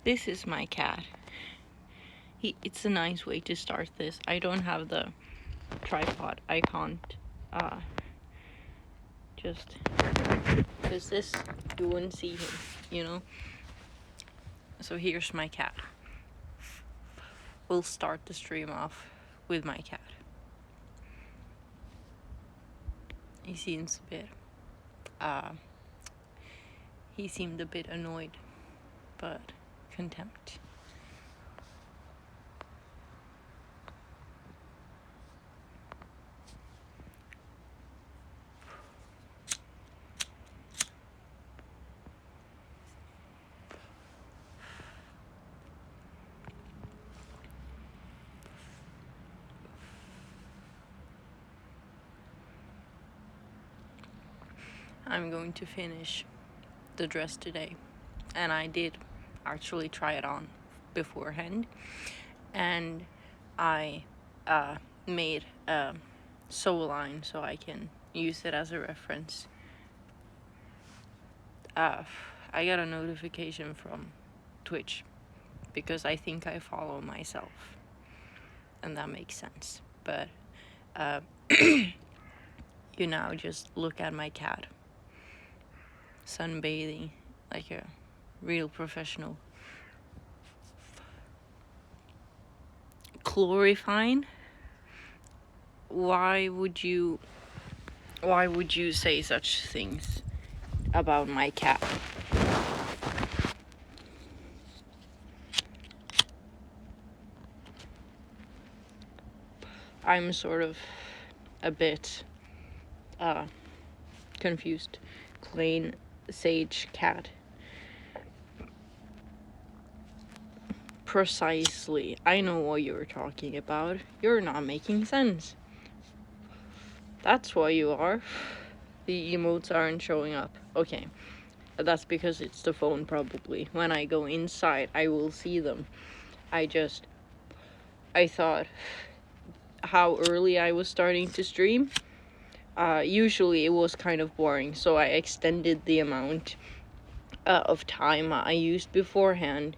This is my cat. It's a nice way to start this. I don't have the tripod. I can't just because this you wouldn't see him, you know. So here's my cat. We'll start the stream off with my cat. He seems a bit he seemed a bit annoyed, but contempt. I'm going to finish the dress today, and I did actually try it on beforehand, and I made a sew line so I can use it as a reference. I got a notification from Twitch because I think I follow myself, and that makes sense, but you now just look at my cat sunbathing like a real professional. Glorifying? Why would you say such things about my cat? I'm sort of a bit confused. Plain sage cat. Precisely. I know what you're talking about. You're not making sense. That's why you are. The emotes aren't showing up. Okay. That's because it's the phone, probably. When I go inside, I will see them. I thought how early I was starting to stream. Usually it was kind of boring, so I extended the amount of time I used beforehand,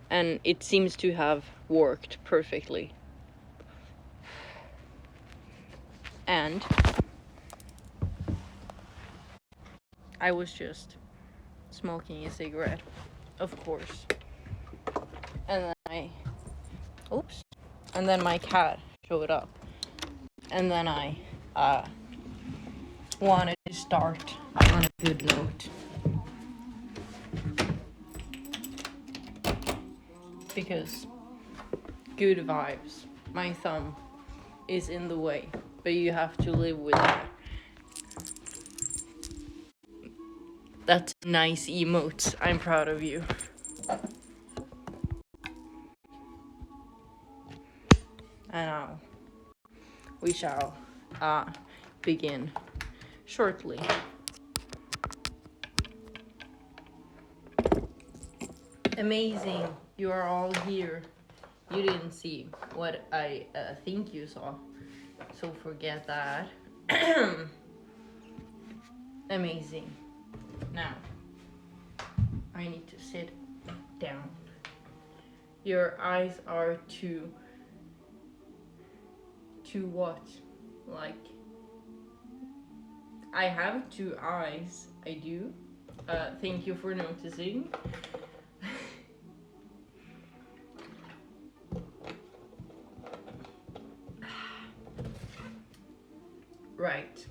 and it seems to have worked perfectly. And I was just smoking a cigarette, of course. And then and then my cat showed up. And then I wanted to start on a good note. Because good vibes. My thumb is in the way, but you have to live with that. That's nice emotes. I'm proud of you. And now we shall begin shortly. Amazing, you are all here. You didn't see what I think you saw, so forget that. Amazing. Now, I need to sit down. Your eyes are to what? Like, I have 2 eyes. I do. Thank you for noticing. Right.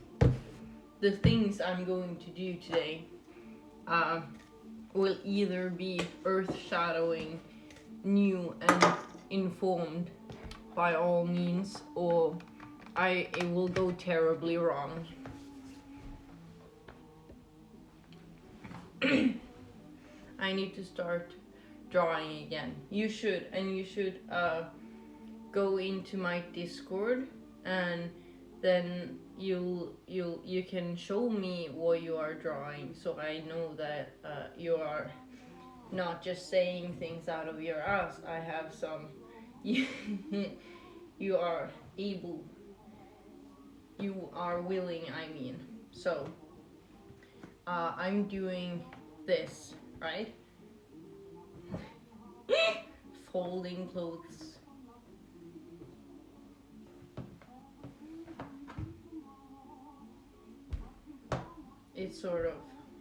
The things I'm going to do today will either be earth-shadowing, new and informed by all means, or it will go terribly wrong. I need to start drawing again. You should go into my Discord, and then you can show me what you are drawing, so I know that you are not just saying things out of your ass. I have some. You are able. You are willing. I mean, so I'm doing this, right? folding clothes. It's sort of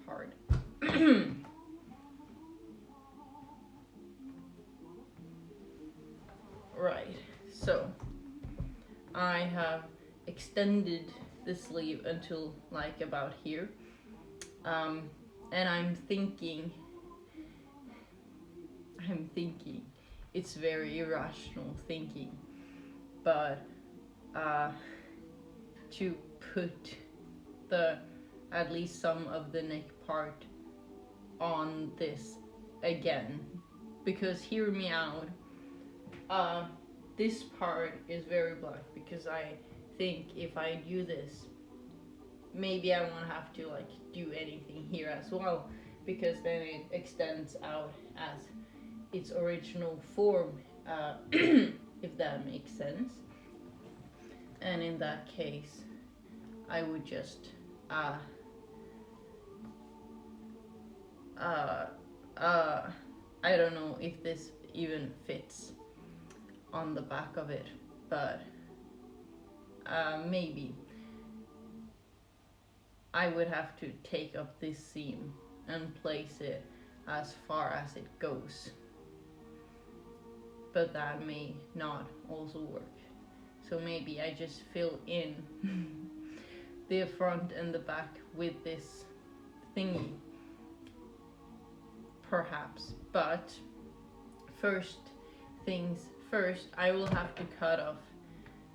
hard. Right, so I have extended the sleeve until like about here. And I'm thinking, it's very irrational thinking, but to put at least some of the neck part on this again, because hear me out, this part is very black because I think if I do this, maybe I won't have to like do anything here as well, because then it extends out as its original form, if that makes sense. And in that case, I would just I don't know if this even fits on the back of it, but maybe I would have to take up this seam and place it as far as it goes, but that may not also work. So maybe I just fill in the front and the back with this thingy, perhaps. But first things first, I will have to cut off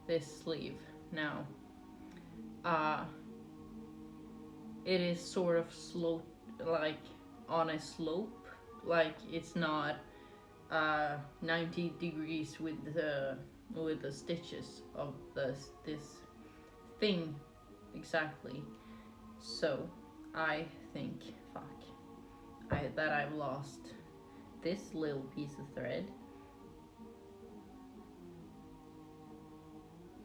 this sleeve. Now, it is sort of like on a slope, like it's not 90 degrees with the stitches of this thing exactly. So I think that I've lost this little piece of thread,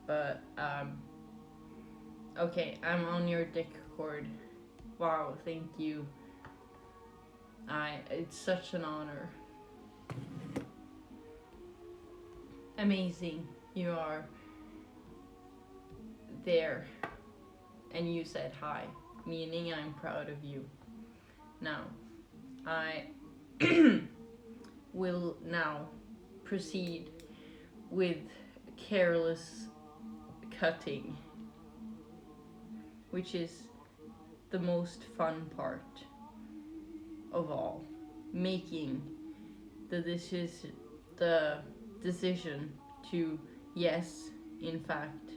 but okay, I'm on your dick cord. Wow, thank you. It's such an honor. Amazing, you are there, and you said hi, meaning I'm proud of you. Now, I will now proceed with careless cutting, which is the most fun part of all. Making the decision to, yes, in fact,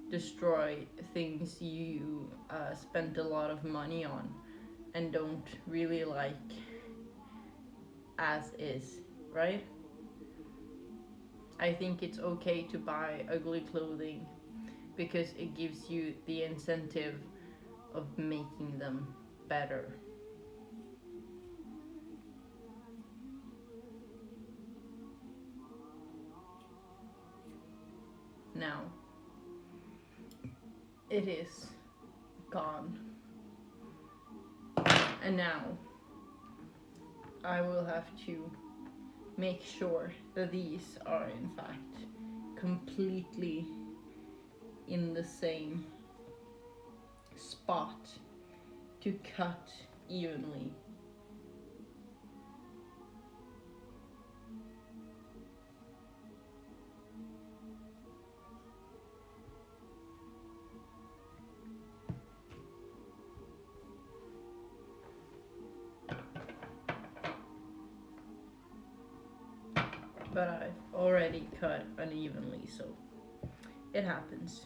destroy things you spent a lot of money on and don't really like as is, right? I think it's okay to buy ugly clothing because it gives you the incentive of making them better. Now, it is gone. And now, I will have to make sure that these are in fact completely in the same spot to cut evenly. But I've already cut unevenly, so it happens.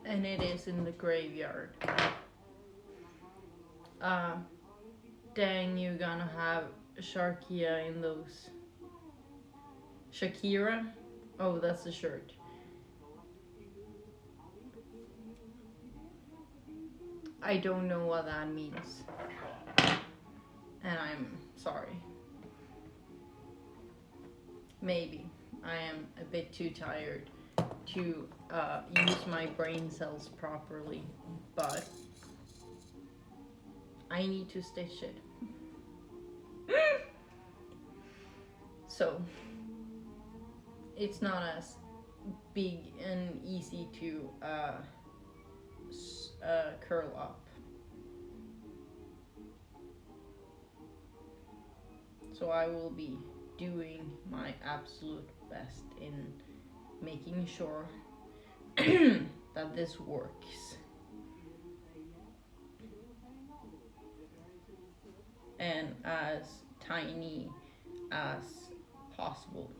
And it is in the graveyard. Dang, you're gonna have Sharkia in those. Shakira? Oh, that's the shirt. I don't know what that means. And I'm sorry. Maybe. I am a bit too tired to use my brain cells properly, but I need to stitch it. So, it's not as big and easy to curl up. So I will be doing my absolute best in making sure that this works. And as tiny as possible.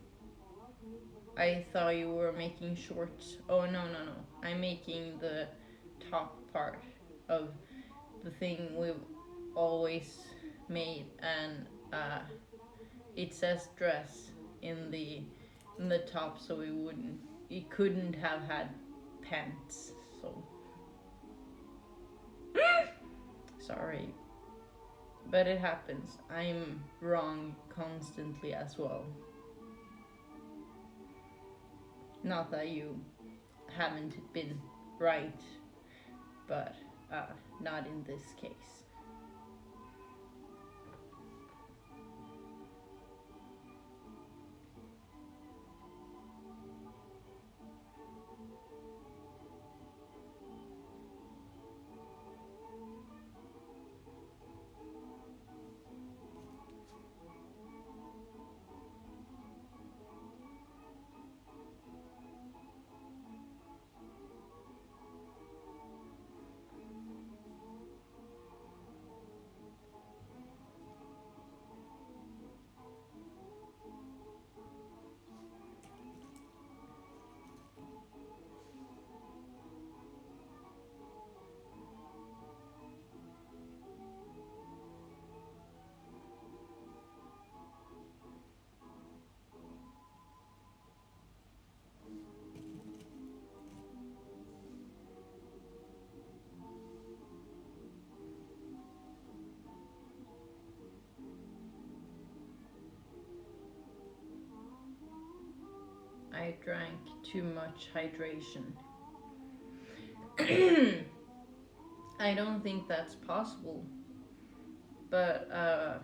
I thought you were making shorts. Oh, no, no, no. I'm making the top part of the thing we've always made, and it says dress in the top, so it couldn't have had pants. So sorry, but it happens. I'm wrong constantly as well. Not that you haven't been right, but not in this case. I drank too much hydration. I don't think that's possible, but I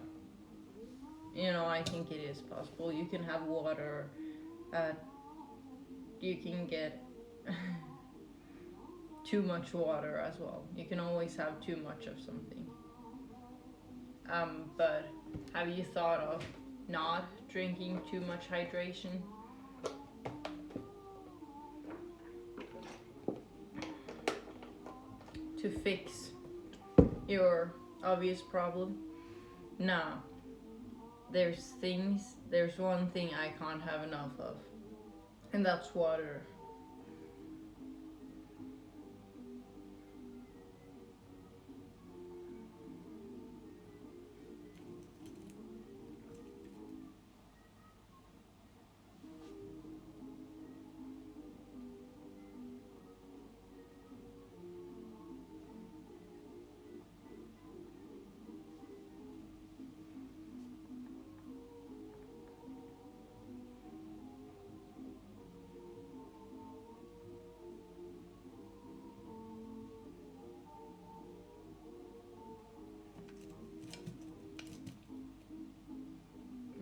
think it is possible. You can have water. You can get too much water as well. You can always have too much of something. But have you thought of not drinking too much hydration? To fix your obvious problem? Nah. There's one thing I can't have enough of, and that's water.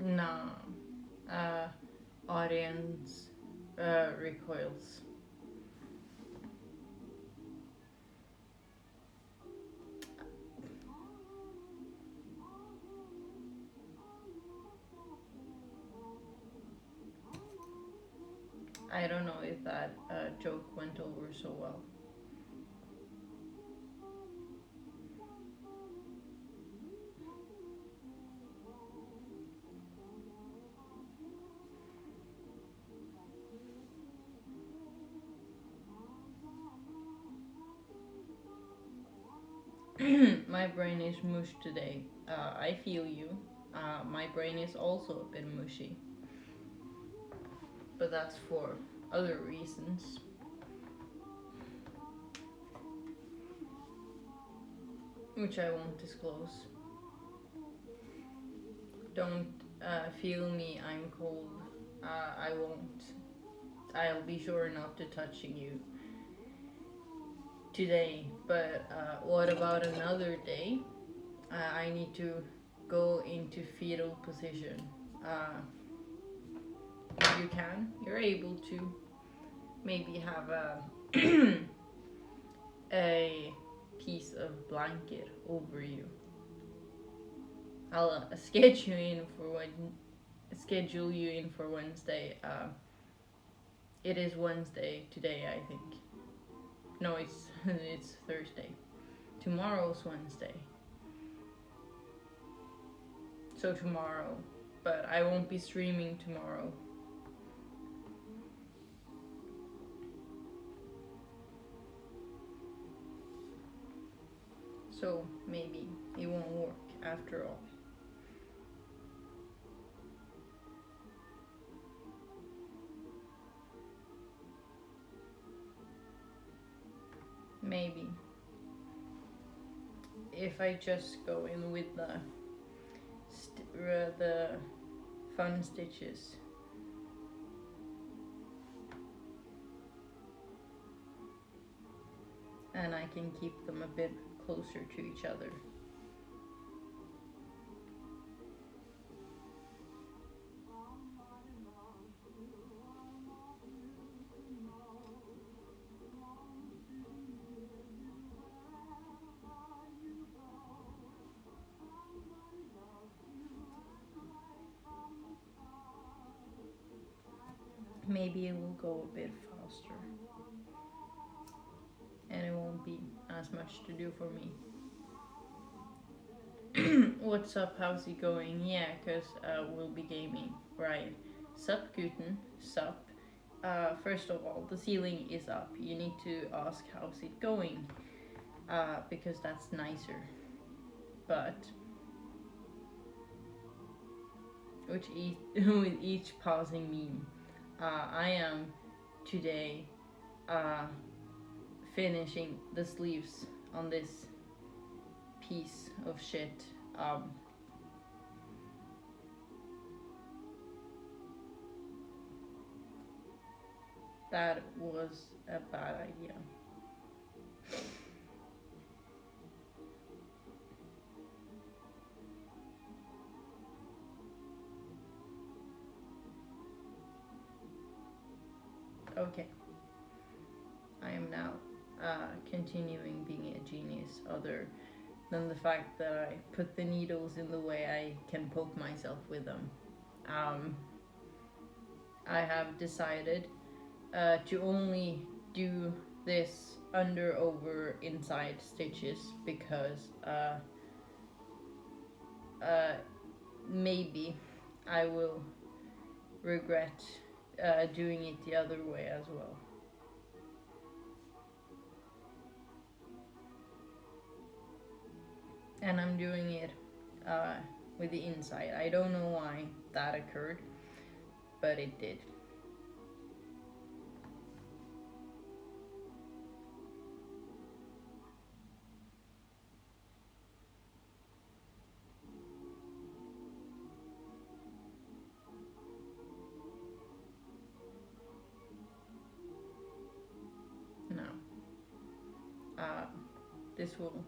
Nah. Audience recoils. I don't know if that joke went over so well. My brain is mush today. I feel you. My brain is also a bit mushy, but that's for other reasons. Which I won't disclose. Don't feel me, I'm cold. I won't. I'll be sure not to touching you today. But what about another day? I need to go into fetal position. You can. You're able to maybe have a piece of blanket over you. I'll schedule you in for Wednesday. It is Wednesday today, I think. No, it's it's Thursday. Tomorrow's Wednesday. So tomorrow, but I won't be streaming tomorrow. So maybe it won't work after all. Maybe if I just go in with the fun stitches. And I can keep them a bit closer to each other. Maybe it will go a bit faster. And it won't be as much to do for me. What's up? How's it going? Yeah, because we'll be gaming. Right. Sup, Guten. Sup. First of all, the ceiling is up. You need to ask how's it going. Because that's nicer. But with each passing meme, I am today finishing the sleeves on this piece of shit. That was a bad idea. Okay. I am now continuing being a genius, other than the fact that I put the needles in the way I can poke myself with them. I have decided to only do this under, over, inside stitches because maybe I will regret doing it the other way as well. And I'm doing it with the inside. I don't know why that occurred, but it did. Now, this will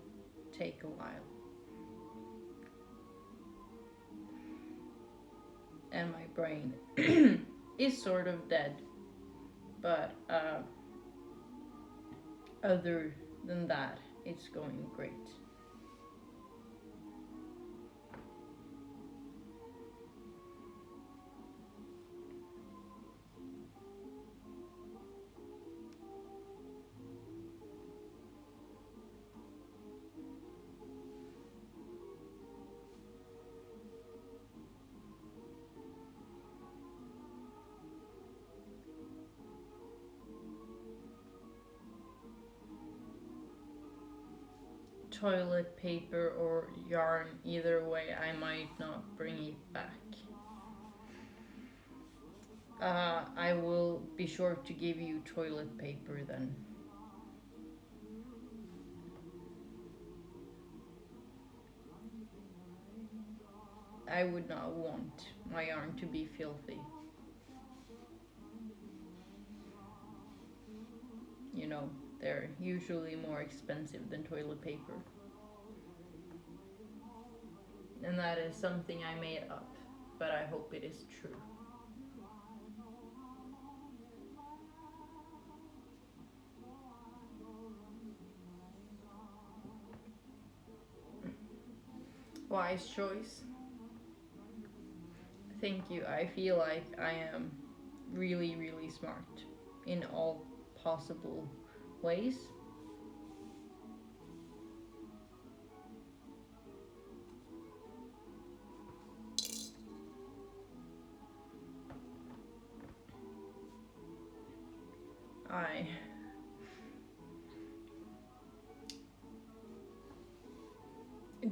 take a while. And my brain is sort of dead, but other than that, it's going great. toilet paper or yarn, either way I might not bring it back. I will be sure to give you toilet paper then. I would not want my yarn to be filthy. You know, they're usually more expensive than toilet paper. And that is something I made up, but I hope it is true. Wise choice. Thank you. I feel like I am really, really smart in all possible ways. I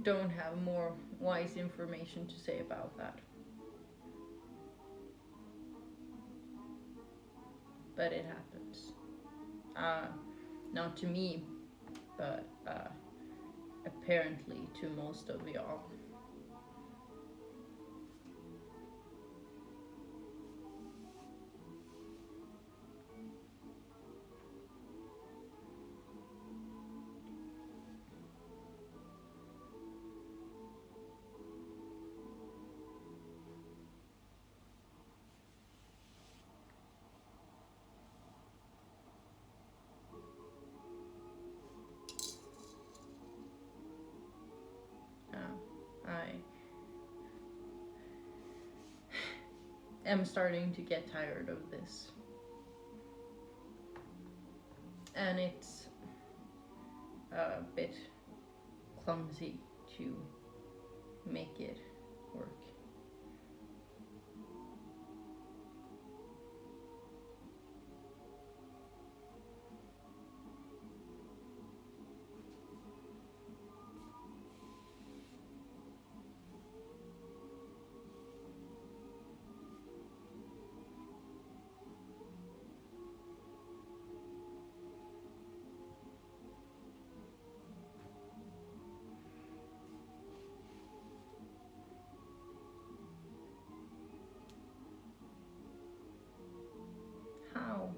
don't have more wise information to say about that. But it happens. Not to me, but apparently to most of y'all. I am starting to get tired of this. And it's a bit clumsy to make it work. How?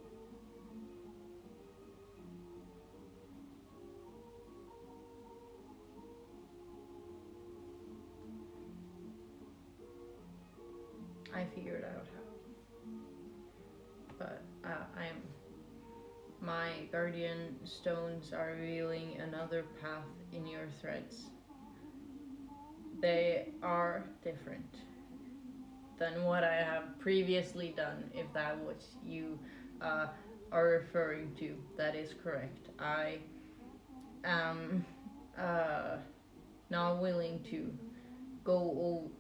I figured out how. But my guardian stones are revealing another path in your threads. They are different than what I have previously done, if that what you are referring to. That is correct. I am not willing to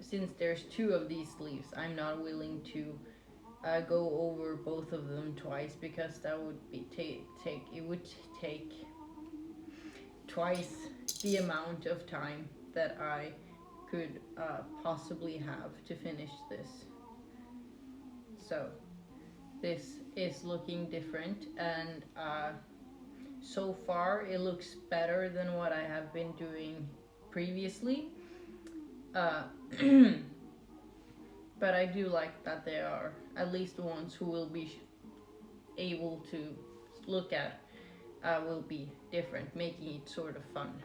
since there's two of these sleeves, I'm not willing to go over both of them twice, because that would be it would take twice the amount of time that I could possibly have to finish this. So this is looking different, and so far it looks better than what I have been doing previously. But I do like that there are at least the ones who will be able to look at will be different, making it sort of fun.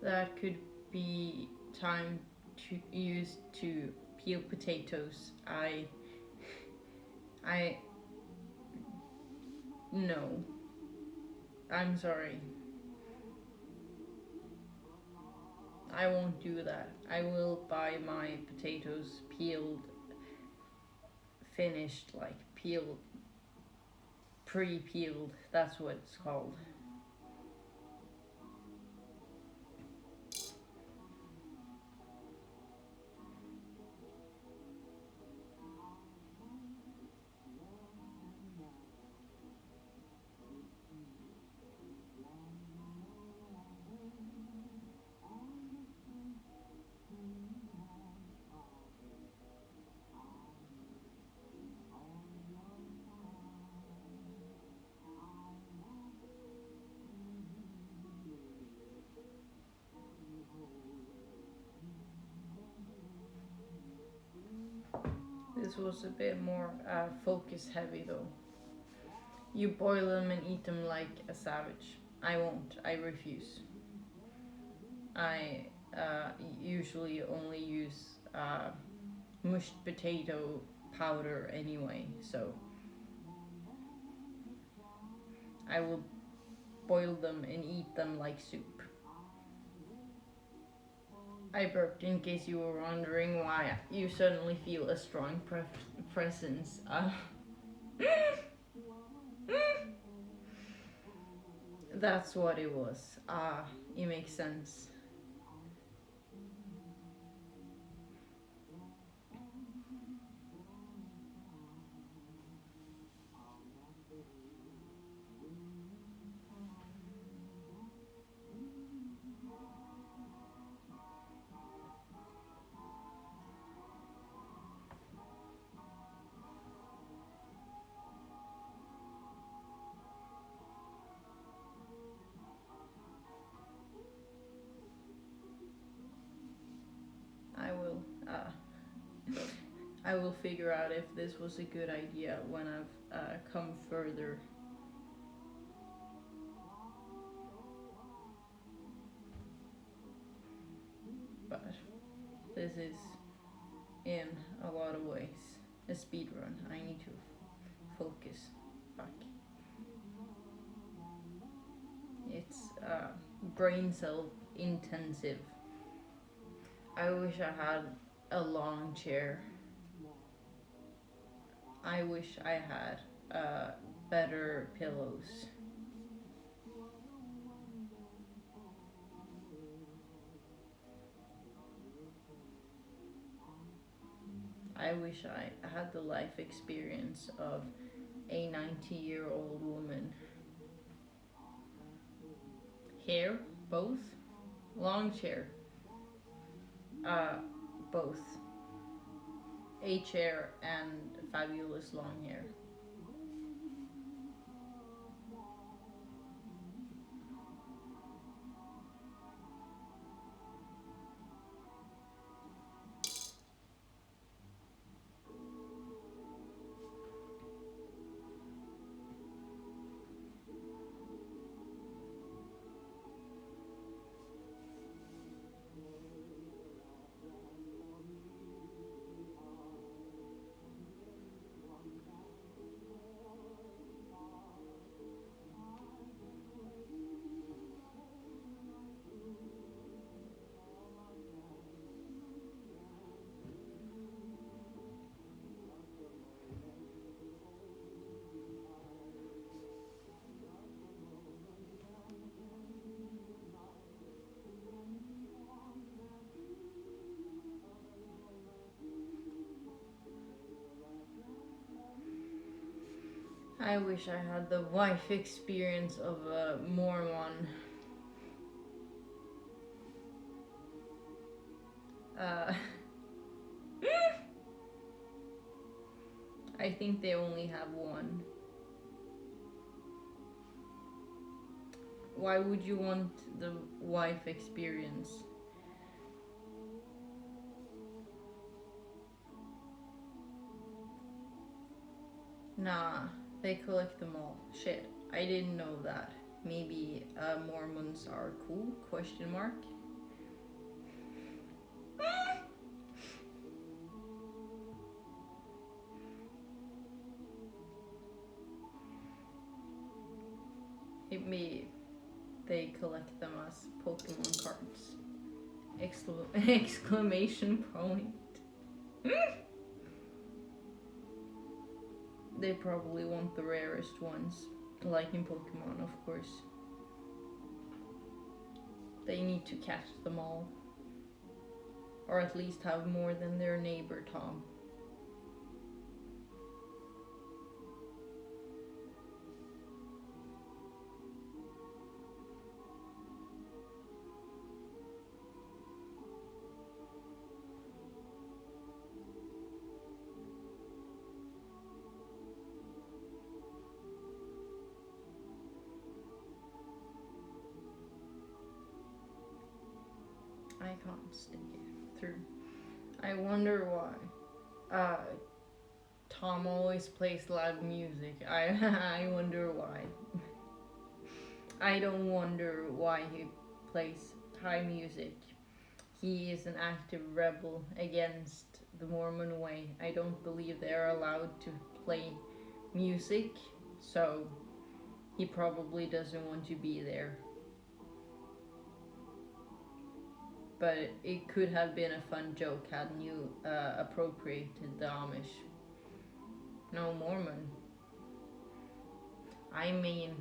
That could be time to use to peel potatoes. No. I'm sorry. I won't do that. I will buy my potatoes peeled, finished, like peeled pre-peeled. That's what it's called. This was a bit more focus heavy though. You boil them and eat them like a savage. I won't. I refuse. I usually only use mushed potato powder anyway, so I will boil them and eat them like soup. I burped in case you were wondering why you suddenly feel a strong presence. That's what it was. It makes sense. I will. I will figure out if this was a good idea when I've come further. But this is, in a lot of ways, a speed run. I need to focus. Fuck. It's brain cell intensive. I wish I had a long chair. I wish I had better pillows. I wish I had the life experience of a 90-year-old woman. Hair? Both? Long chair? Both. A chair and fabulous long hair. I wish I had the wife experience of a Mormon. I think they only have one. Why would you want the wife experience? Nah, they collect them all. Shit, I didn't know that. Maybe Mormons are cool? Question mark. Maybe they collect them as Pokemon cards. Exclamation point. They probably want the rarest ones, like in Pokemon, of course. They need to catch them all. Or at least have more than their neighbor Tom. I can't stick it through. I wonder why. Tom always plays loud music. I wonder why. I don't wonder why he plays high music. He is an active rebel against the Mormon way. I don't believe they're allowed to play music, so he probably doesn't want to be there. But it could have been a fun joke hadn't you appropriated the Amish. No, Mormon. I mean,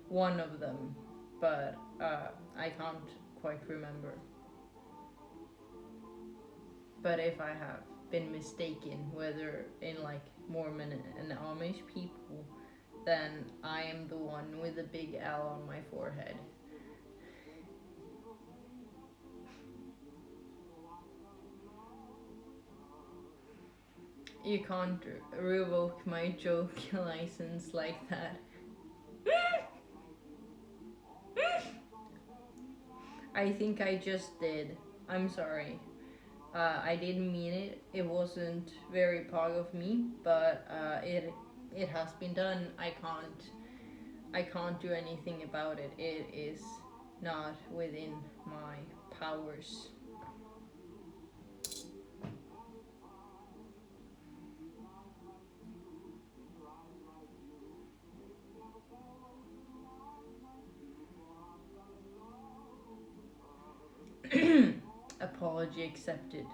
one of them, but I can't quite remember. But if I have been mistaken, whether in like Mormon and Amish people, then I am the one with a big L on my forehead. You can't revoke my joke license like that. I think I just did. I'm sorry. I didn't mean it. It wasn't very pog of me, but it has been done. I can't do anything about it. It is not within my powers. Apology accepted.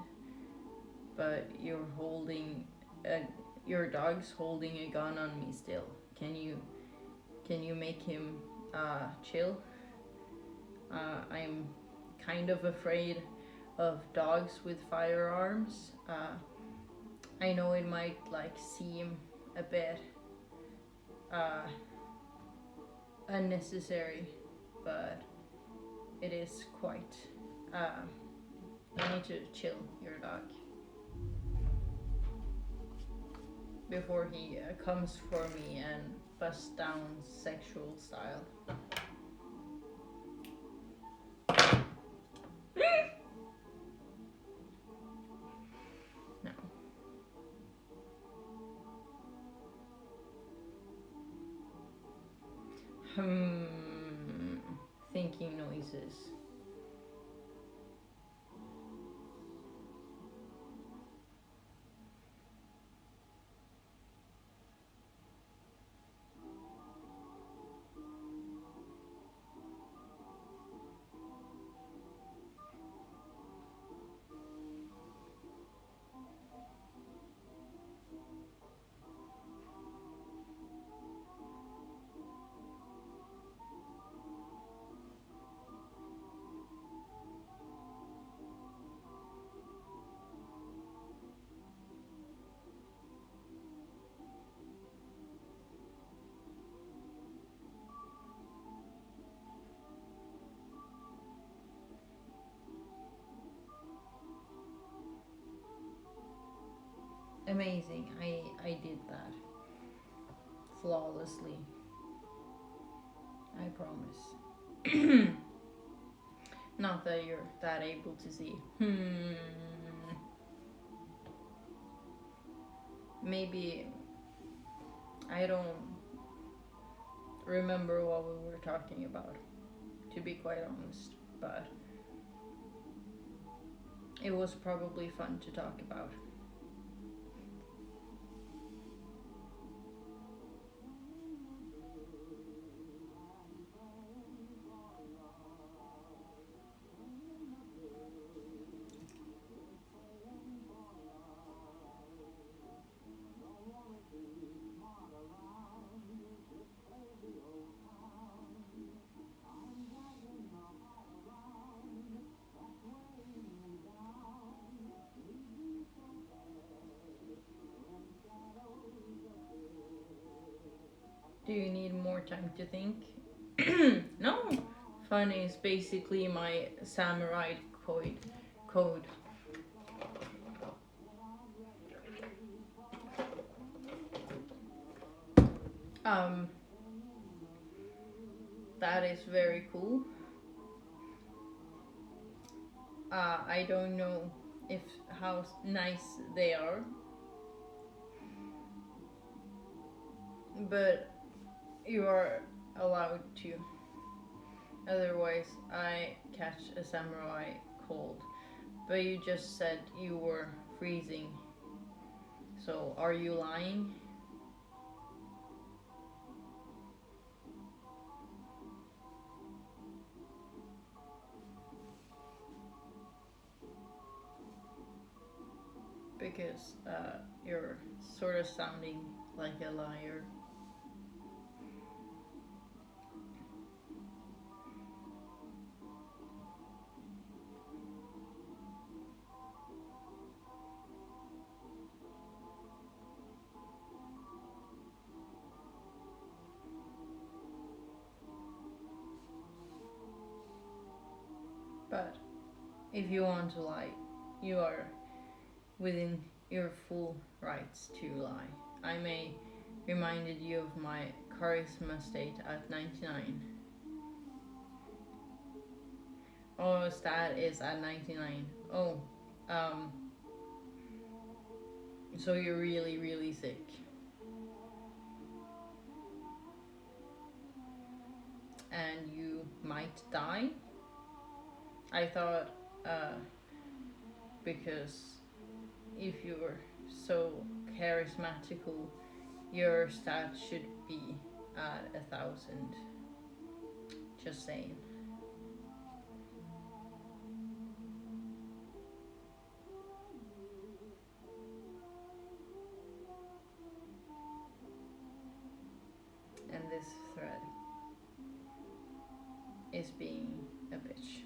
But your dog's holding a gun on me still. Can you make him chill? I'm kind of afraid of dogs with firearms. I know it might like seem a bit unnecessary, but it is quite. You need to chill your dog before he comes for me and busts down sexual style. No. Thinking noises. Amazing. I did that flawlessly. I promise. Not that you're that able to see. Maybe I don't remember what we were talking about, to be quite honest, but it was probably fun to talk about. Do you need more time to think? No. Fun is basically my samurai code. Um, that is very cool. I don't know if how nice they are, but you are allowed to. Otherwise, I catch a samurai cold. But you just said you were freezing. So are you lying? Because you're sort of sounding like a liar. But if you want to lie, you are within your full rights to lie. I may reminded you of my charisma state at 99. Oh, stat is at 99. Oh, um, so you're really, really sick. And you might die? I thought, because if you're so charismatical, your stat should be at 1,000. Just saying. And this thread is being a bitch.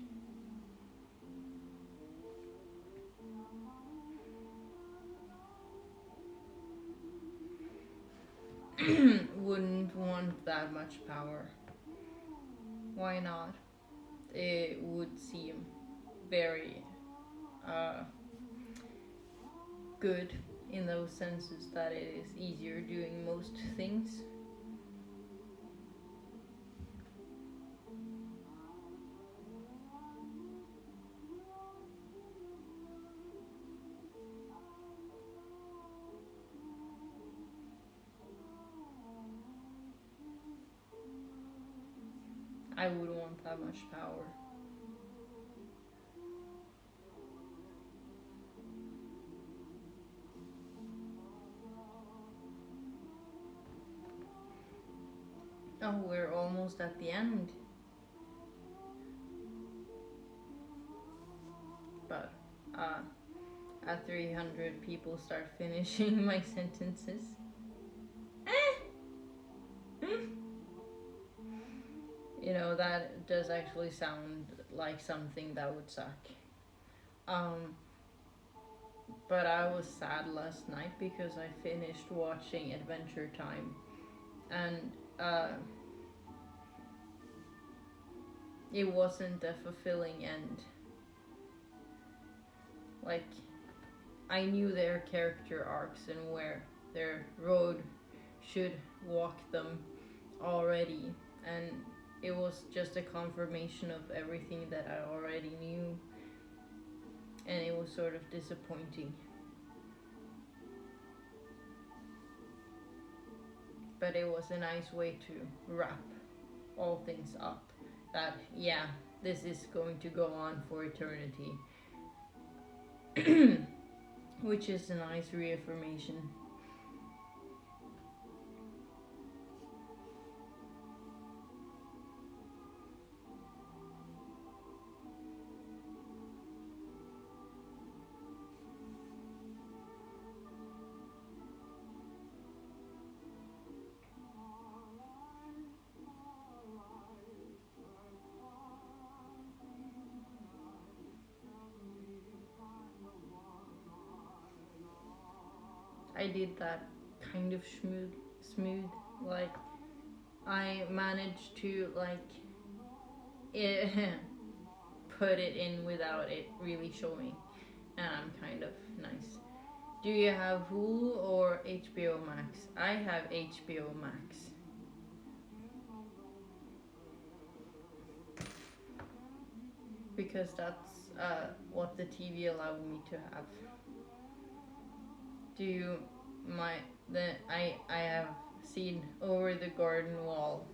Wouldn't want that much power. Why not? It would seem very uh, good in those senses that it is easier doing most things. I would want that much power. Oh, we're almost at the end. But at 300, people start finishing my sentences. You know, that does actually sound like something that would suck. Um, but I was sad last night because I finished watching Adventure Time. And it wasn't a fulfilling end. Like, I knew their character arcs and where their road should walk them already, and it was just a confirmation of everything that I already knew, and it was sort of disappointing. But it was a nice way to wrap all things up. That, yeah, this is going to go on for eternity. Which is a nice reaffirmation. I did that kind of smooth, like I managed to like put it in without it really showing, and I'm kind of nice. Do you have Hulu or HBO Max? I have HBO Max. Because that's what the TV allowed me to have. Do you I have seen Over the Garden Wall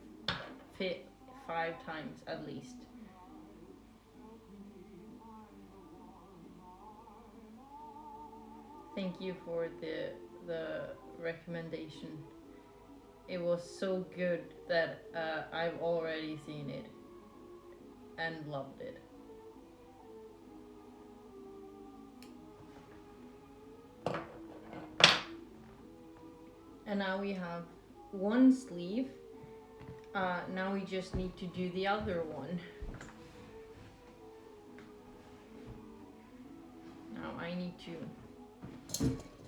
fit 5 times at least. Thank you for the recommendation. It was so good that I've already seen it and loved it. And now we have one sleeve. Now we just need to do the other one. Now I need to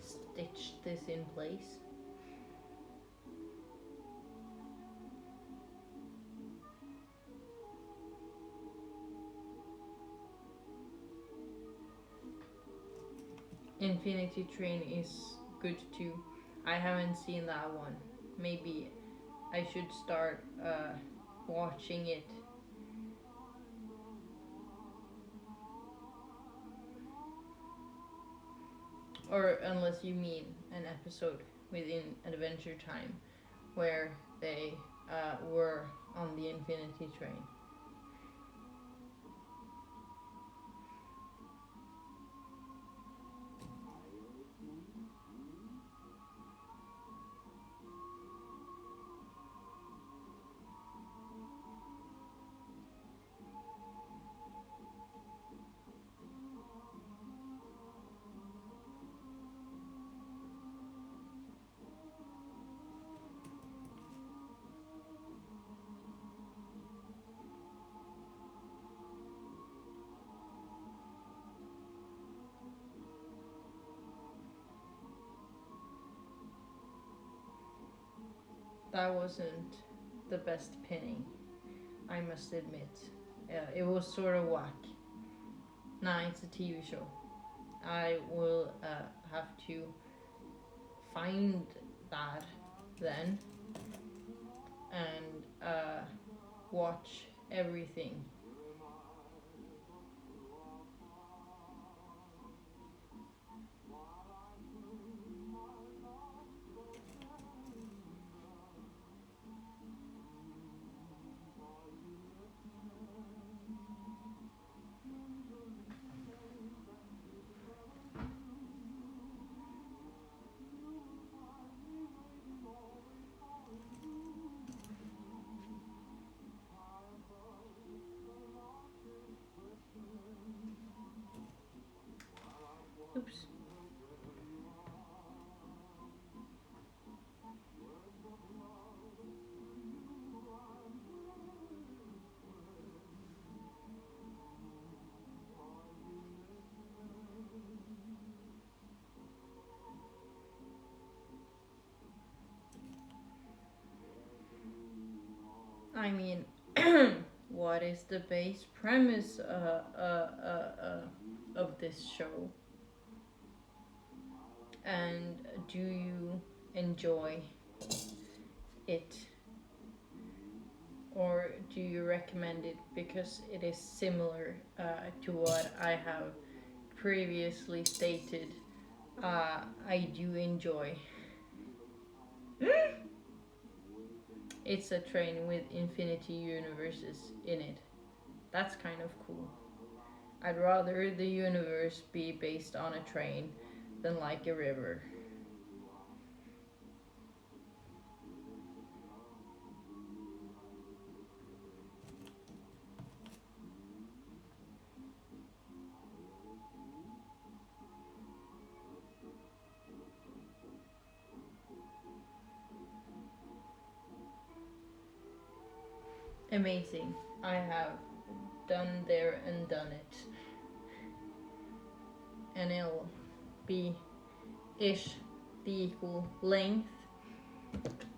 stitch this in place. Infinity Train is good too. I haven't seen that one. Maybe I should start watching it. Or unless you mean an episode within Adventure Time where they were on the Infinity Train. That wasn't the best pinning, I must admit. It was sort of whack. Nah, it's a TV show. I will have to find that then and watch everything. Oops. I mean, what is the base premise of this show? And do you enjoy it? Or do you recommend it because it is similar to what I have previously stated I do enjoy? It's a train with infinity universes in it. That's kind of cool. I'd rather the universe be based on a train than like a river. Amazing. I have done there and done it. And it'll be ish the equal length.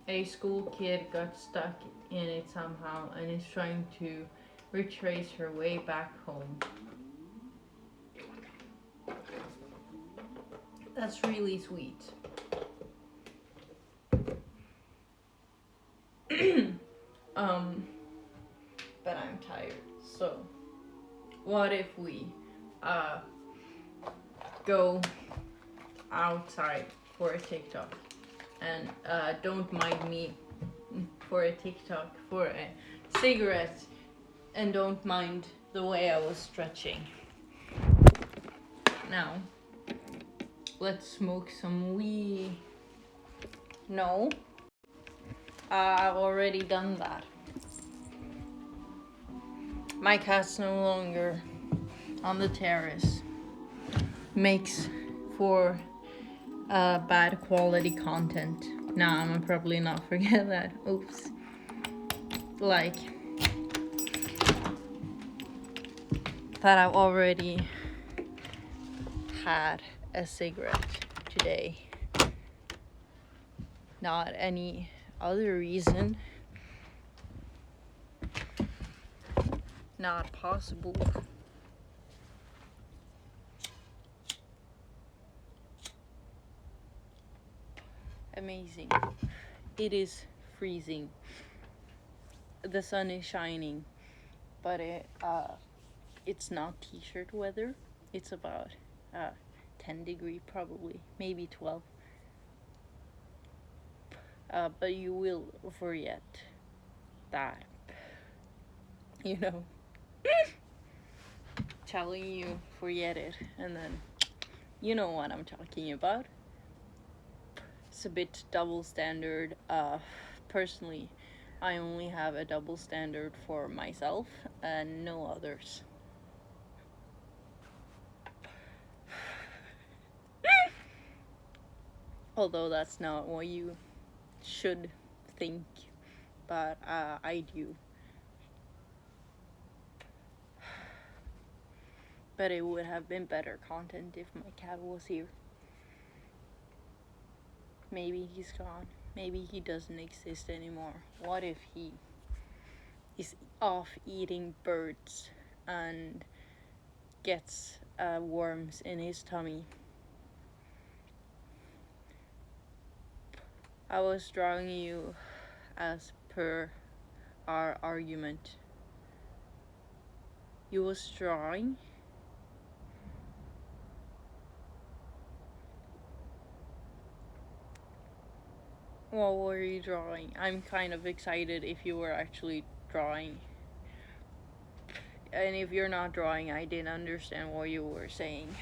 A school kid got stuck in it somehow and is trying to retrace her way back home. That's really sweet. But I'm tired. So, what if we go outside for a TikTok? And don't mind me for a TikTok, for a cigarette, and don't mind the way I was stretching. Now, let's smoke some weed. No, I've already done that. My cat's no longer on the terrace. Makes for bad quality content. Nah, I'm gonna probably not forget that. Oops. Like that I've already had a cigarette today. Not any other reason. Not possible. Amazing. It is freezing. The sun is shining, but it's not t-shirt weather. It's about 10 degree probably, maybe 12. But you will forget that. You know, telling you forget it, and then you know what I'm talking about. It's a bit double standard. Personally, I only have a double standard for myself and no others. Although that's not what you should think, but I do. But it would have been better content if my cat was here. Maybe he's gone. Maybe he doesn't exist anymore. What if he is off eating birds and gets worms in his tummy? I was drawing you as per our argument. You was drawing? What were you drawing? I'm kind of excited if you were actually drawing. And if you're not drawing, I didn't understand what you were saying.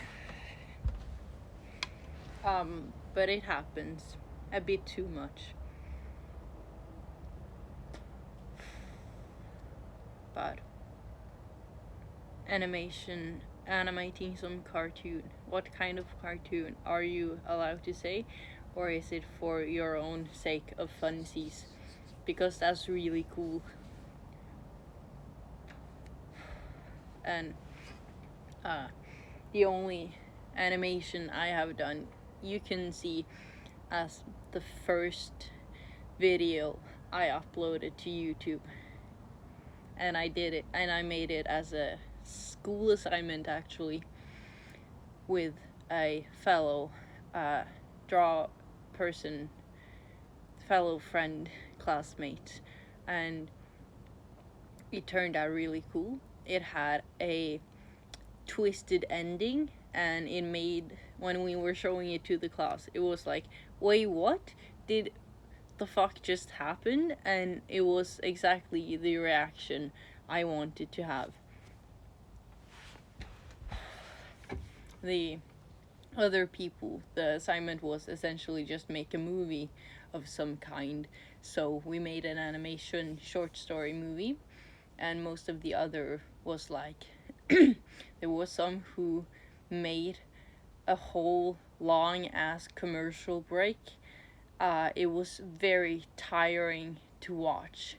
But it happens a bit too much. But animating some cartoon. What kind of cartoon are you allowed to say? Or is it for your own sake of funsies? Because that's really cool. And the only animation I have done, you can see as the first video I uploaded to YouTube. And I did it, and I made it as a school assignment actually, with a fellow fellow friend, classmate, and it turned out really cool. It had a twisted ending, and it made, when we were showing it to the class, it was like, wait, what did the fuck just happen? And it was exactly the reaction I wanted to have. The other people, the assignment was essentially just make a movie of some kind, so we made an animation short story movie, and most of the other was like there was some who made a whole long ass commercial break. It was very tiring to watch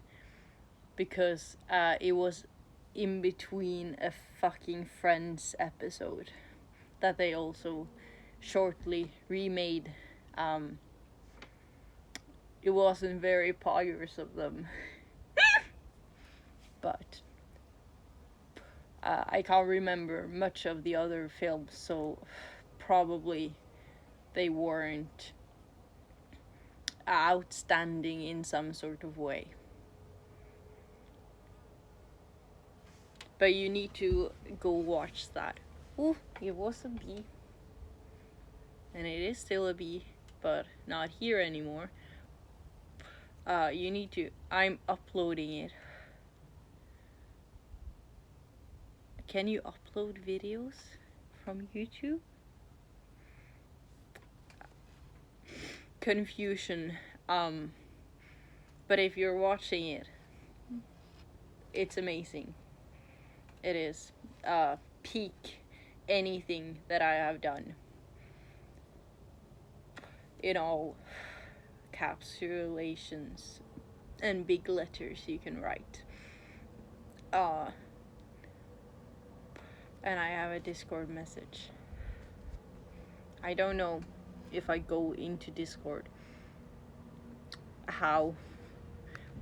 because it was in between a fucking Friends episode that they also shortly remade. It wasn't very poggers of them. but I can't remember much of the other films, so probably they weren't outstanding in some sort of way. But you need to go watch that. Ooh, it was a bee. And it is still a bee, but not here anymore. You need to. I'm uploading it. Can you upload videos from YouTube? Confusion. But if you're watching it, it's amazing. It is. Peak anything that I have done. In all capsulations and big letters you can write. And I have a Discord message. I don't know if I go into Discord how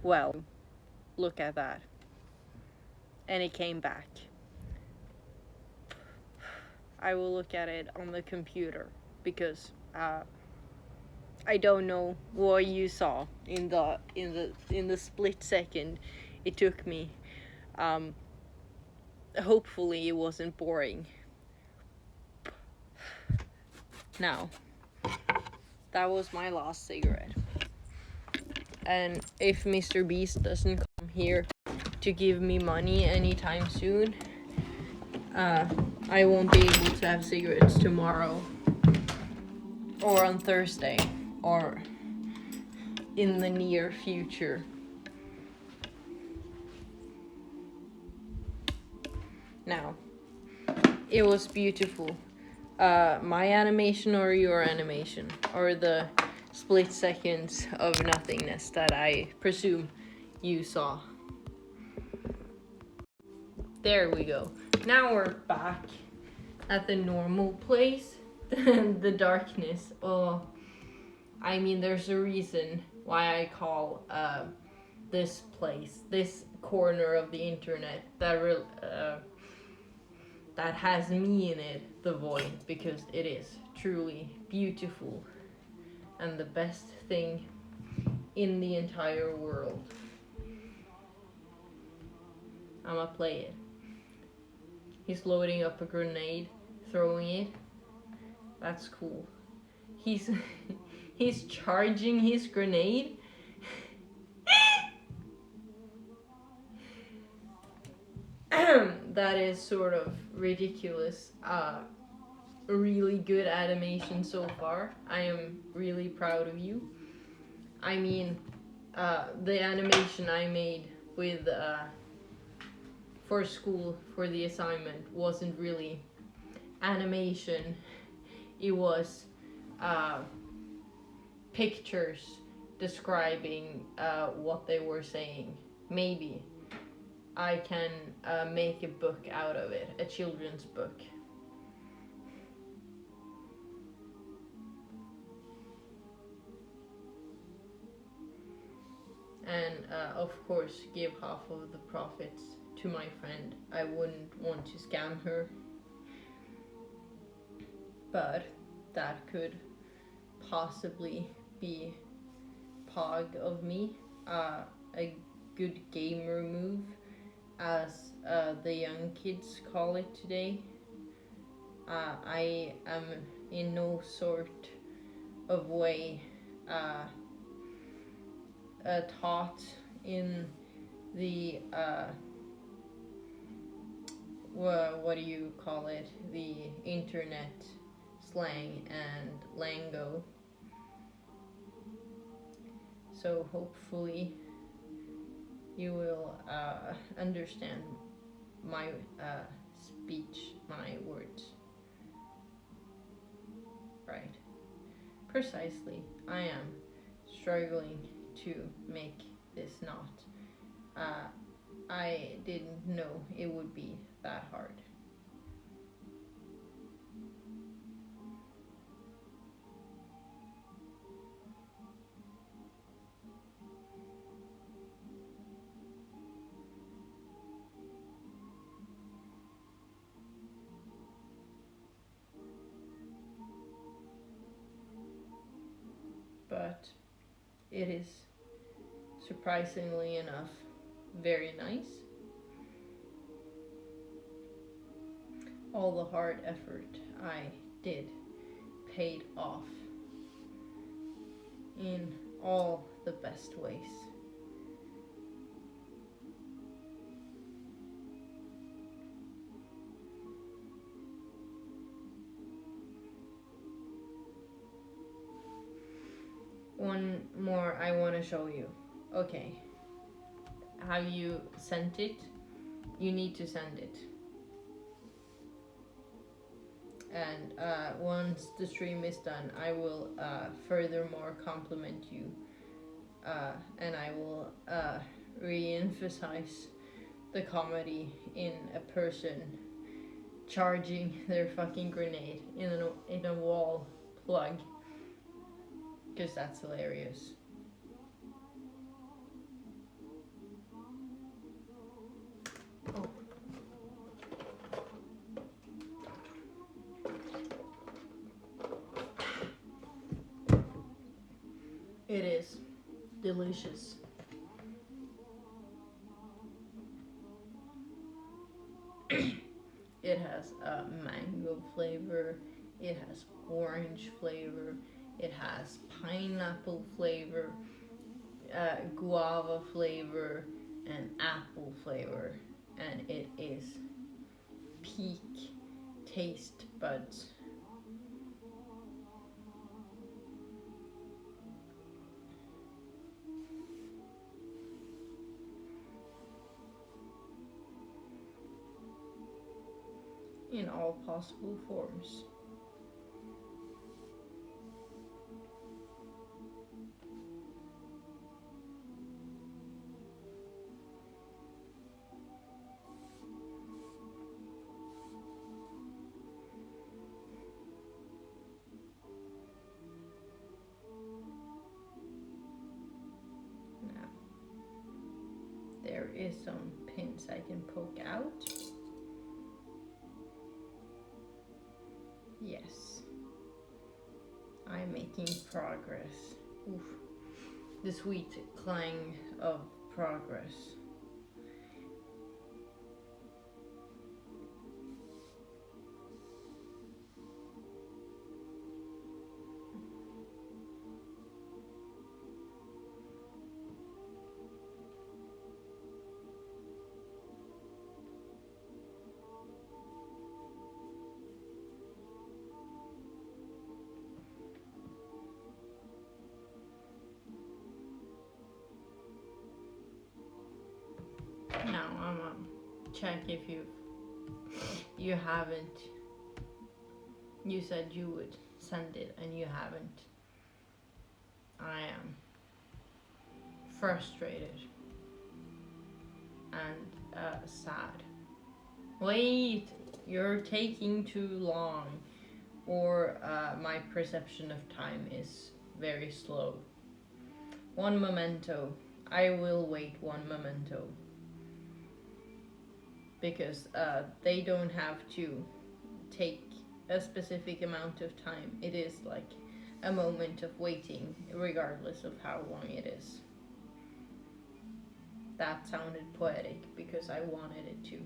well. Look at that. And it came back. I will look at it on the computer because I don't know what you saw in the split second it took me. Hopefully it wasn't boring. Now, that was my last cigarette. And if Mr. Beast doesn't come here to give me money anytime soon, I won't be able to have cigarettes tomorrow or on Thursday or in the near future. Now, it was beautiful. My animation or your animation, or the split seconds of nothingness that I presume you saw. There we go. Now we're back at the normal place. The darkness. Oh, I mean, there's a reason why I call this place, this corner of the internet that has me in it, the void, because it is truly beautiful and the best thing in the entire world. I'ma play it. He's loading up a grenade, throwing it. That's cool. He's he's charging his grenade. That is sort of ridiculous. Really good animation so far. I am really proud of you. I mean, the animation I made with for school for the assignment wasn't really animation. It was pictures describing what they were saying. Maybe I can make a book out of it, a children's book. And of course give half of the profits to my friend. I wouldn't want to scam her, but that could possibly be pog of me. A good gamer move, as the young kids call it today. I am in no sort of way taught in the what do you call it, the internet slang and lingo. So hopefully you will understand my speech, my words. Right. Precisely. I am struggling to make this not. I didn't know it would be that hard. but it is surprisingly enough very nice. All the hard effort I did paid off in all the best ways. One more I want to show you. Okay. Have you sent it? You need to send it. And once the stream is done, I will furthermore compliment you. And I will re-emphasize the comedy in a person charging their fucking grenade in a wall plug. Because that's hilarious. Oh. It is delicious. It has mango flavor, it has orange flavor, it has pineapple flavor, guava flavor, and apple flavor, and it is peak taste buds. In all possible forms. Now, there is some pins I can poke out. Yes. I'm making progress. Oof. The sweet clang of progress. Now I'm gonna check if you haven't. You said you would send it and you haven't. I am frustrated and sad. Wait, you're taking too long, or my perception of time is very slow. One memento. I will wait one memento. Because they don't have to take a specific amount of time. It is like a moment of waiting, regardless of how long it is. That sounded poetic because I wanted it to.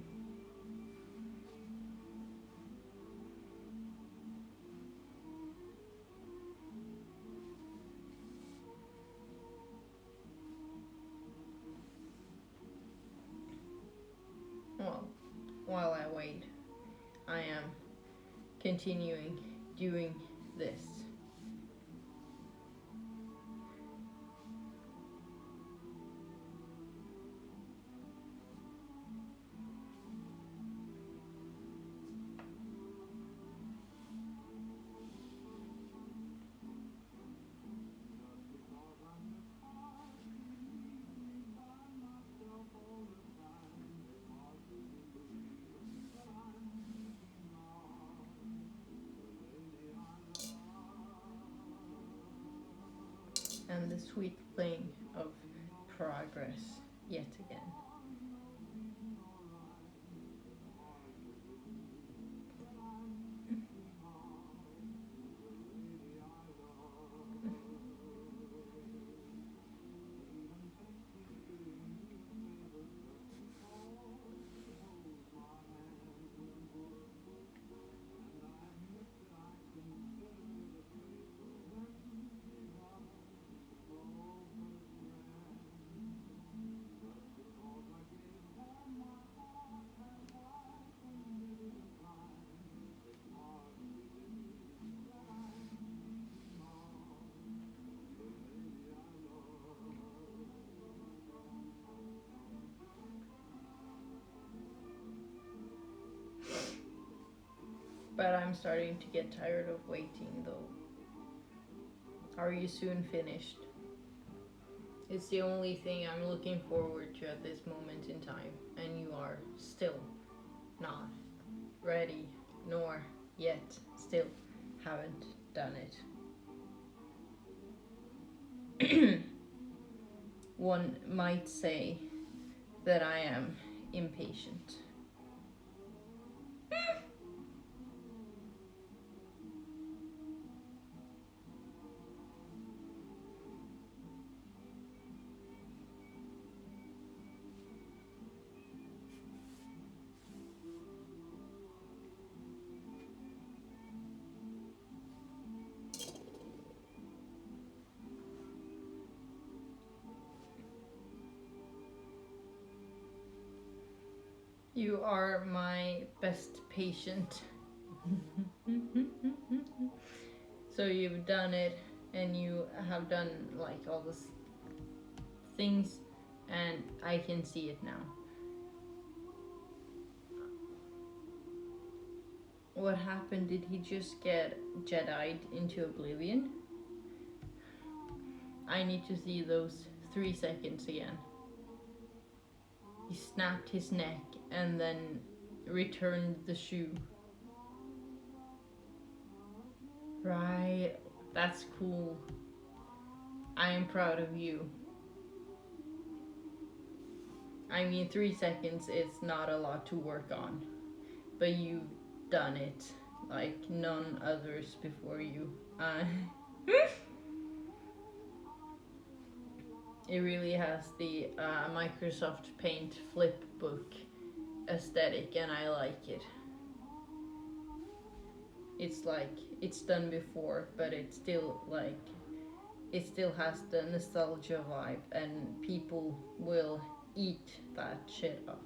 Well, while I wait, I am continuing doing this. And the sweet playing of progress yet again. But I'm starting to get tired of waiting though. Are you soon finished? It's the only thing I'm looking forward to at this moment in time, and you are still not ready, nor yet still haven't done it. One might say that I am impatient. You are my best patient. So you've done it, and you have done like all these things, and I can see it now. What happened? Did he just get Jedi'd into oblivion? I need to see those 3 seconds again. He snapped his neck and then returned the shoe. Right, that's cool. I am proud of you. I mean, 3 seconds is not a lot to work on, but you've done it like none others before you. It really has the Microsoft Paint flip book aesthetic, and I like it. It's like it's done before, but it's still like it still has the nostalgia vibe, and people will eat that shit up.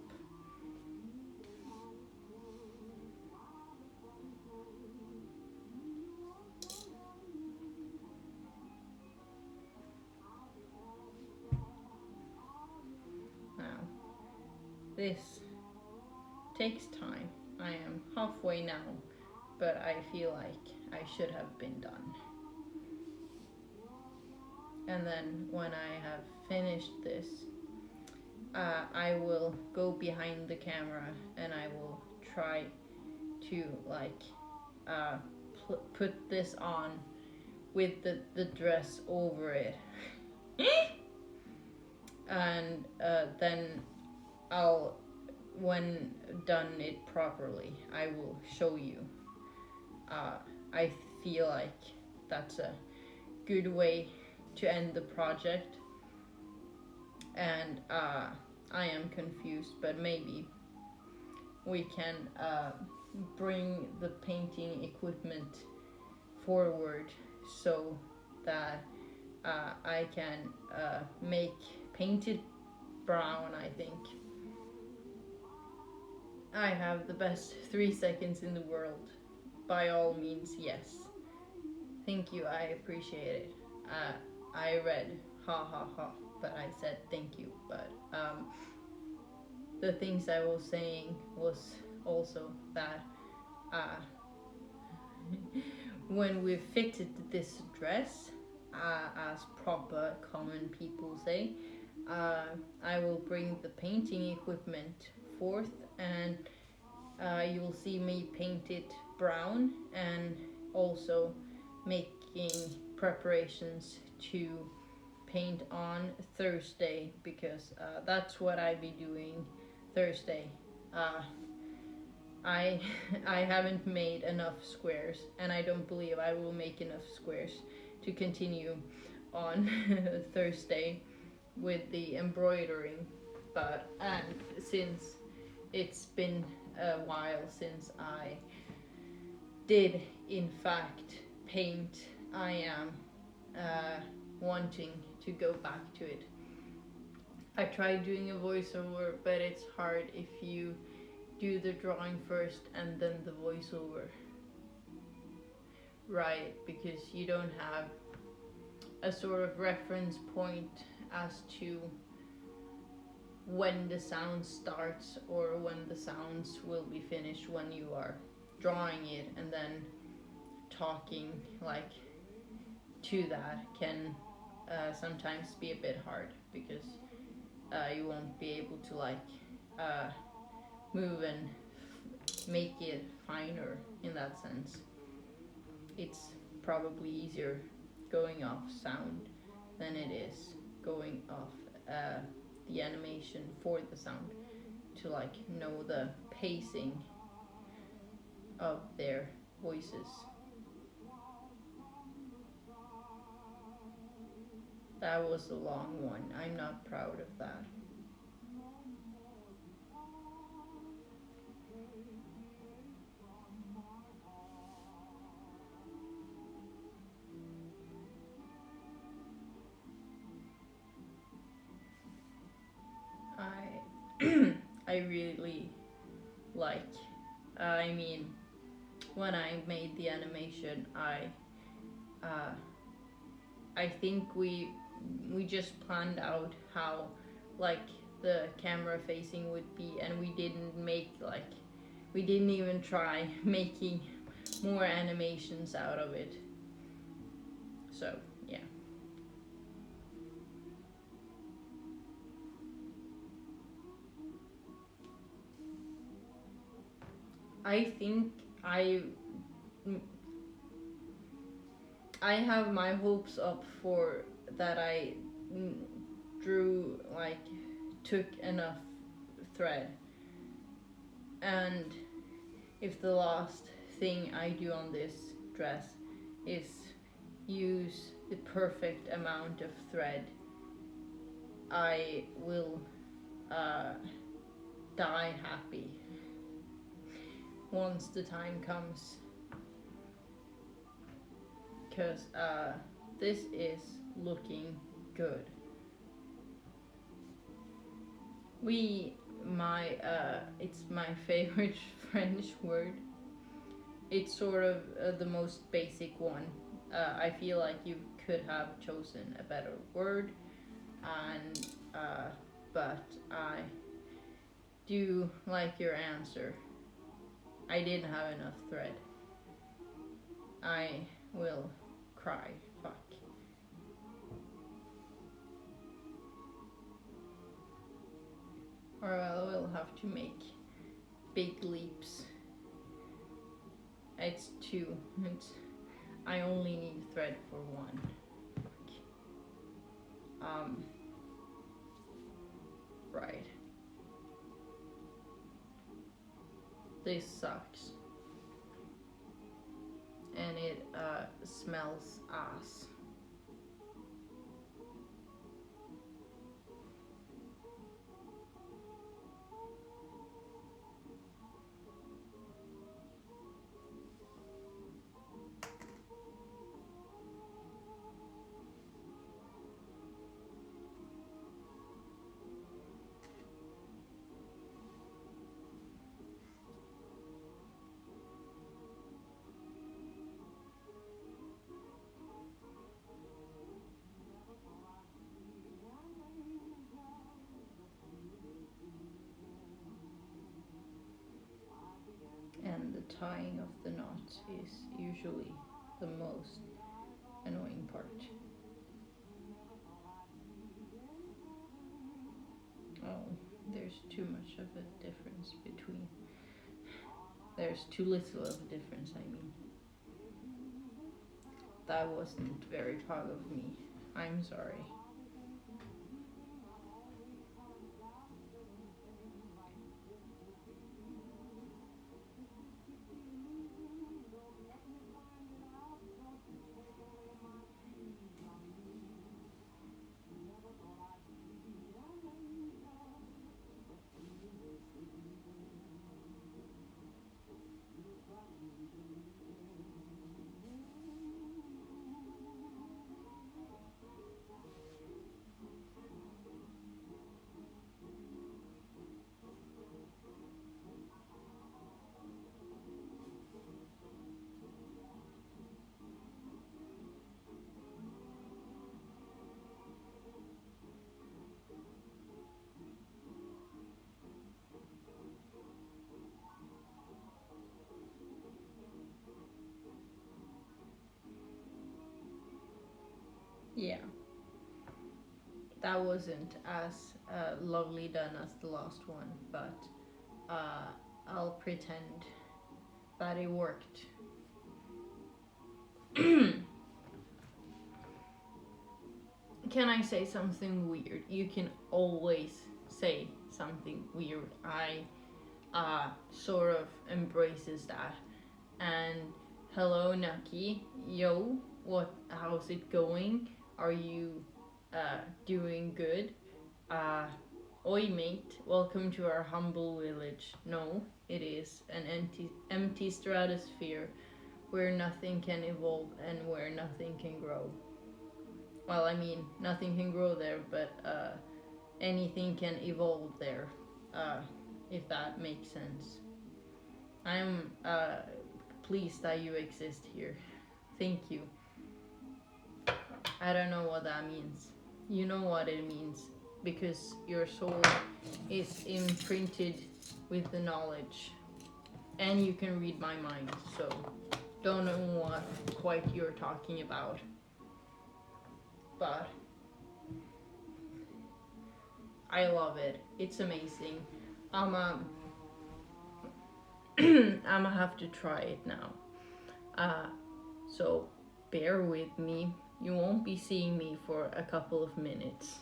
Now, this takes time. I am halfway now, but I feel like I should have been done. And then when I have finished this, I will go behind the camera and I will try to like put this on with the dress over it. And then I'll, when done it properly, I will show you. I feel like that's a good way to end the project. And I am confused, but maybe we can bring the painting equipment forward so that I can make painted brown, I think. I have the best 3 seconds in the world. By all means, yes. Thank you, I appreciate it. I read ha ha ha, but I said thank you. But the things I was saying was also that when we fitted this dress, as proper common people say, I will bring the painting equipment forth, and you will see me paint it brown, and also making preparations to paint on Thursday, because that's what I be doing Thursday. I I haven't made enough squares, and I don't believe I will make enough squares to continue on Thursday with the embroidering. But since it's been a while since I did in fact paint, I am wanting to go back to it. I tried doing a voiceover, but it's hard if you do the drawing first and then the voiceover. Right, because you don't have a sort of reference point as to when the sound starts or when the sounds will be finished when you are drawing it and then talking like to that can sometimes be a bit hard because you won't be able to like move and make it finer in that sense. It's probably easier going off sound than it is going off the animation for the sound to like know the pacing of their voices. That was a long one. I'm not proud of that. I I really like. I mean, when I made the animation, uh, I think we just planned out how like the camera facing would be, and we didn't even try making more animations out of it. So yeah. I think I I have my hopes up for that I drew like took enough thread, and if the last thing I do on this dress is use the perfect amount of thread, I will die happy once the time comes, because this is looking good. It's my favorite French word. It's sort of the most basic one. I feel like you could have chosen a better word, and but I do like your answer. I didn't have enough thread. I will cry. Fuck. Or I will have to make big leaps. It's two. I only need thread for one. Right. This sucks. And it smells ass. And the tying of the knot is usually the most annoying part. Oh, there's too much of a difference between. There's too little of a difference, I mean. That wasn't very proud of me. I'm sorry. Yeah. That wasn't as lovely done as the last one, but I'll pretend that it worked. Can I say something weird? You can always say something weird. I sort of embraces that. And hello, Naki. Yo, how's it going? Are you doing good? Uh, Oi, mate. Welcome to our humble village. No, it is an empty stratosphere where nothing can evolve and where nothing can grow. Well, I mean, nothing can grow there, but anything can evolve there, if that makes sense. I'm pleased that you exist here. Thank you. I don't know what that means. You know what it means because your soul is imprinted with the knowledge and you can read my mind, so don't know what quite you're talking about. But I love it. It's amazing. I'm gonna have to try it now. So bear with me. You won't be seeing me for a couple of minutes.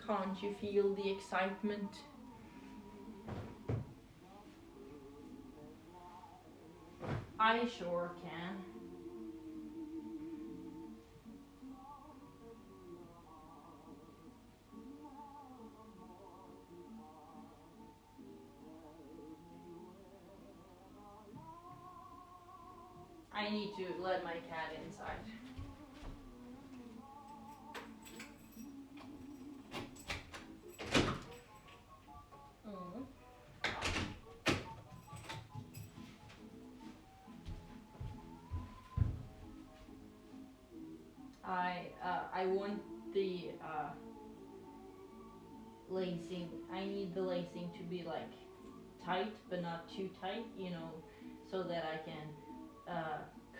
Can't you feel the excitement? I sure can. I need to let my cat inside. Mm. I want the lacing. I need the lacing to be like tight, but not too tight. You know, so that I can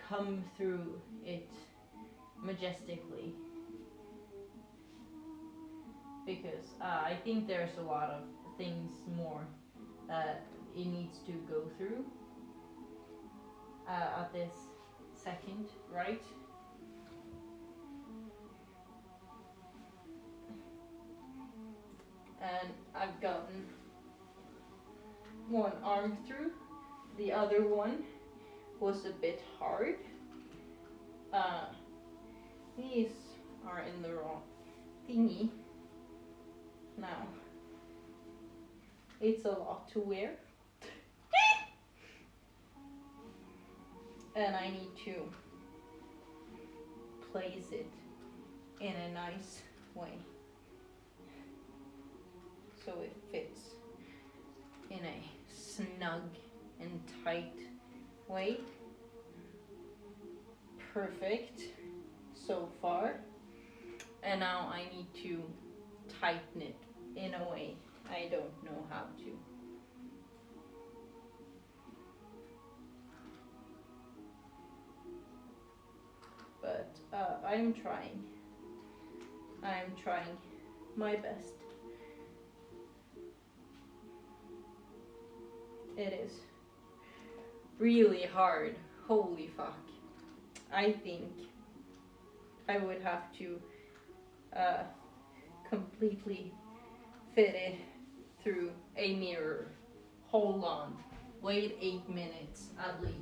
come through it majestically. Because I think there's a lot of things more that it needs to go through at this second, right? And I've gotten one arm through. The other one was a bit hard. These are in the wrong thingy. Now, it's a lot to wear. And I need to place it in a nice way so it fits in a snug and tight way. Perfect so far. And now I need to tighten it in a way I don't know how to. But I'm trying. I'm trying my best. It is really hard. Holy fuck. I think I would have to completely fit it through a mirror. Hold on. Wait 8 minutes at least.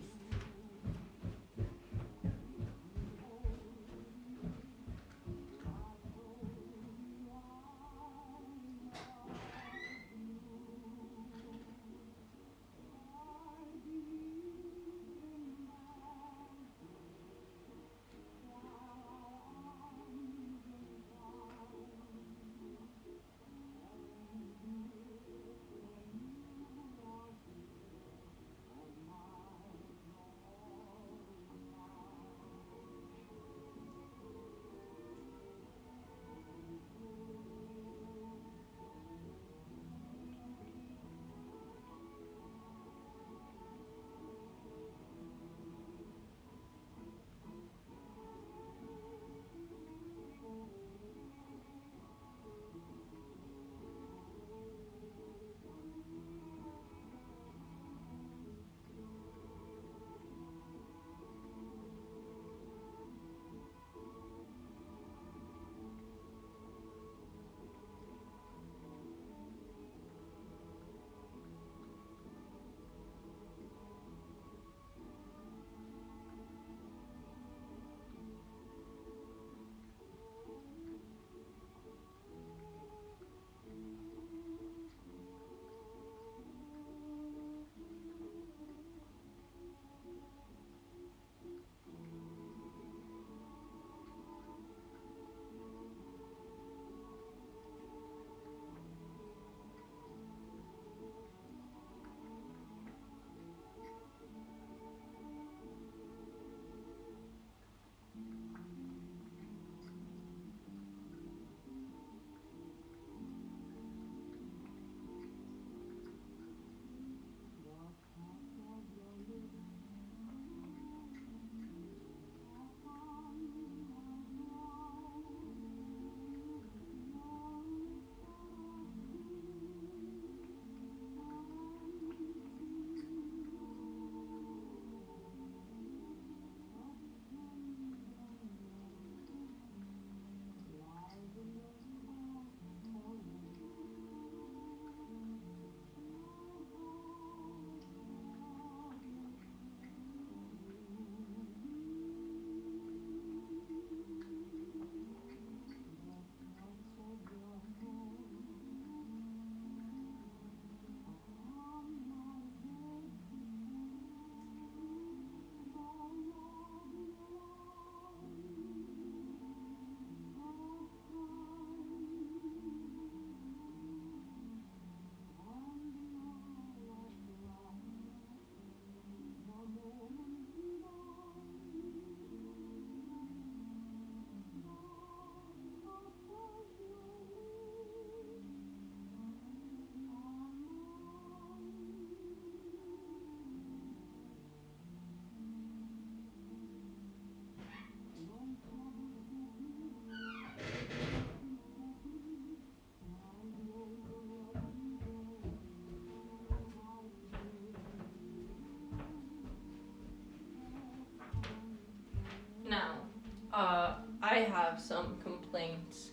have some complaints.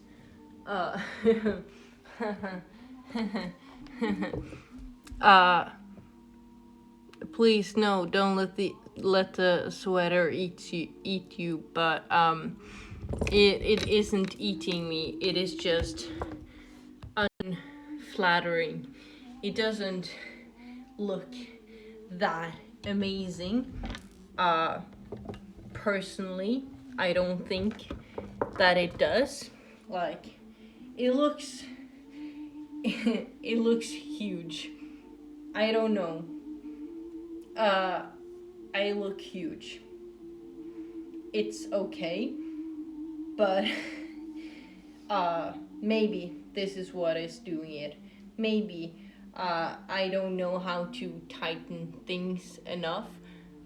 Uh, please no, don't let the sweater eat you. But it isn't eating me. It is just unflattering. It doesn't look that amazing. Personally, I don't think that it does. Like, it looks it looks huge. I don't know. I look huge. It's okay, but maybe this is what is doing it. Maybe I don't know how to tighten things enough.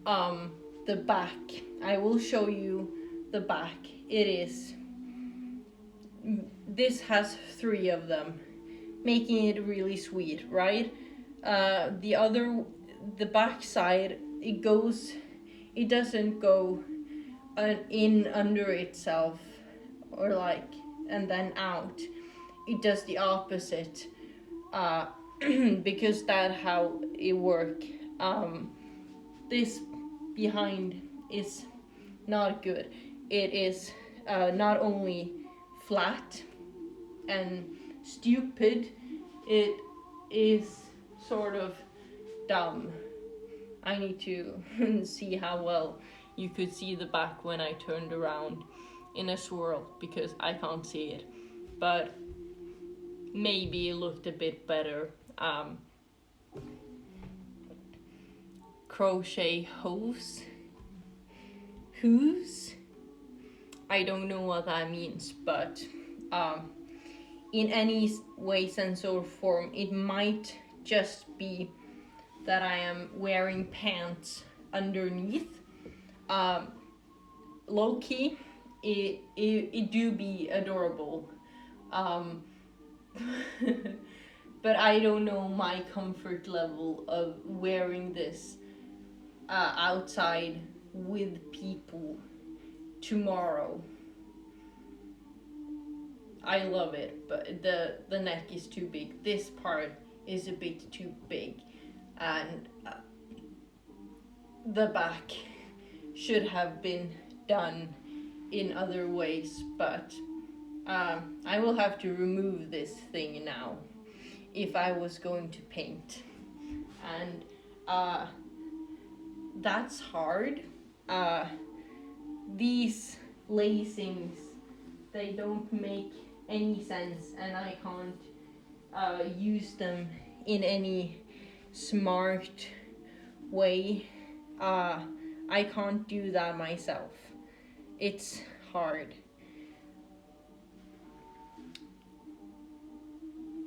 The back. I will show you the back. This has 3 of them, making it really sweet, right? The back side, it doesn't go in under itself, or like, and then out. It does the opposite, because that's how it works. This behind is not good. It is not only flat and stupid, it is sort of dumb. I need to see how well you could see the back when I turned around in a swirl, because I can't see it. But maybe it looked a bit better. Crochet hooves? I don't know what that means, but in any way, sense, or form, it might just be that I am wearing pants underneath. Low key, it do be adorable. But I don't know my comfort level of wearing this outside with people tomorrow. I love it, but the neck is too big. This part is a bit too big, and the back should have been done in other ways, but I will have to remove this thing now if I was going to paint. And that's hard. These lacings, they don't make any sense, and I can't use them in any smart way. I can't do that myself. It's hard.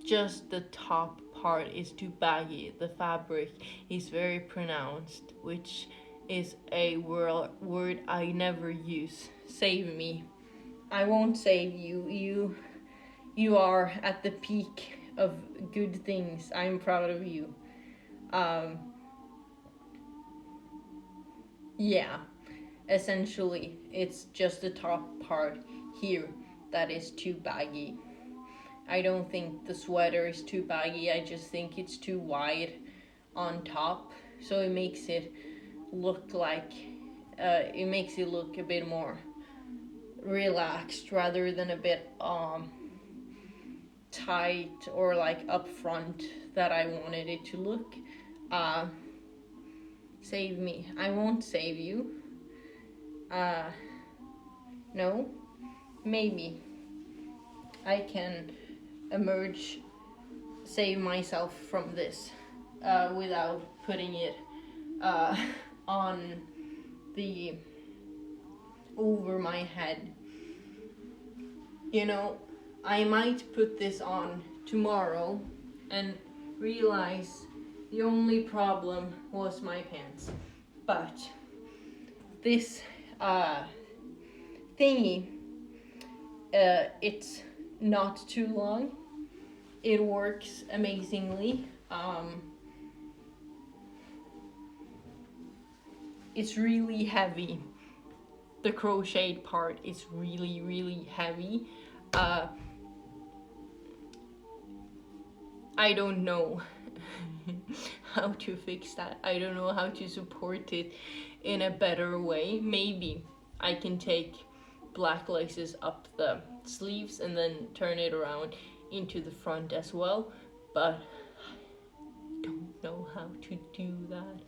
Just the top part is too baggy. The fabric is very pronounced, which is a word I never use. Save me. I won't save you. You are at the peak of good things. I'm proud of you. Yeah, essentially, it's just the top part here that is too baggy. I don't think the sweater is too baggy, I just think it's too wide on top, so it makes it look like, it makes it look a bit more relaxed rather than a bit tight or like up front that I wanted it to look. Save me. I won't save you. No. Maybe. I can save myself from this without putting it on over my head. You know, I might put this on tomorrow and realize the only problem was my pants. But this thingy, it's not too long. It works amazingly. It's really heavy, the crochet part is really, really heavy. I don't know how to fix that. I don't know how to support it in a better way. Maybe I can take black laces up the sleeves and then turn it around into the front as well, but I don't know how to do that.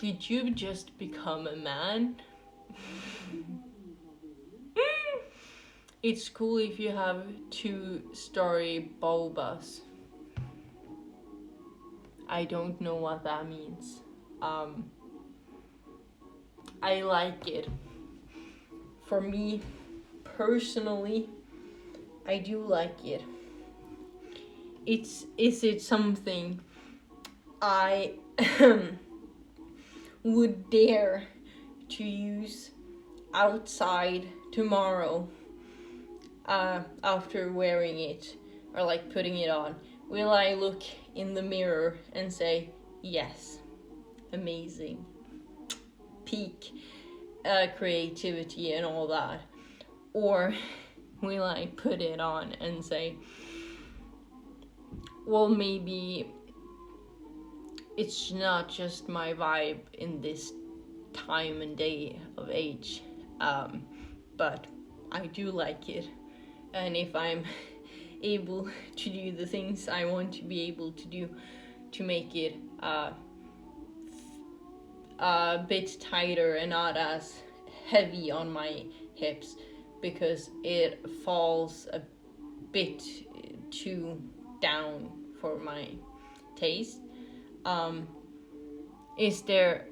Did you just become a man? It's cool if you have 2-story bulbas. I don't know what that means. I like it. For me, personally, I do like it. Is it something I would dare to use outside tomorrow after wearing it or like putting it on? Will I look in the mirror and say, yes, amazing, peak creativity and all that? Or will I put it on and say, well, maybe it's not just my vibe in this time and day of age, but I do like it, and if I'm able to do the things I want to be able to do to make it a bit tighter and not as heavy on my hips, because it falls a bit too down for my taste. Is there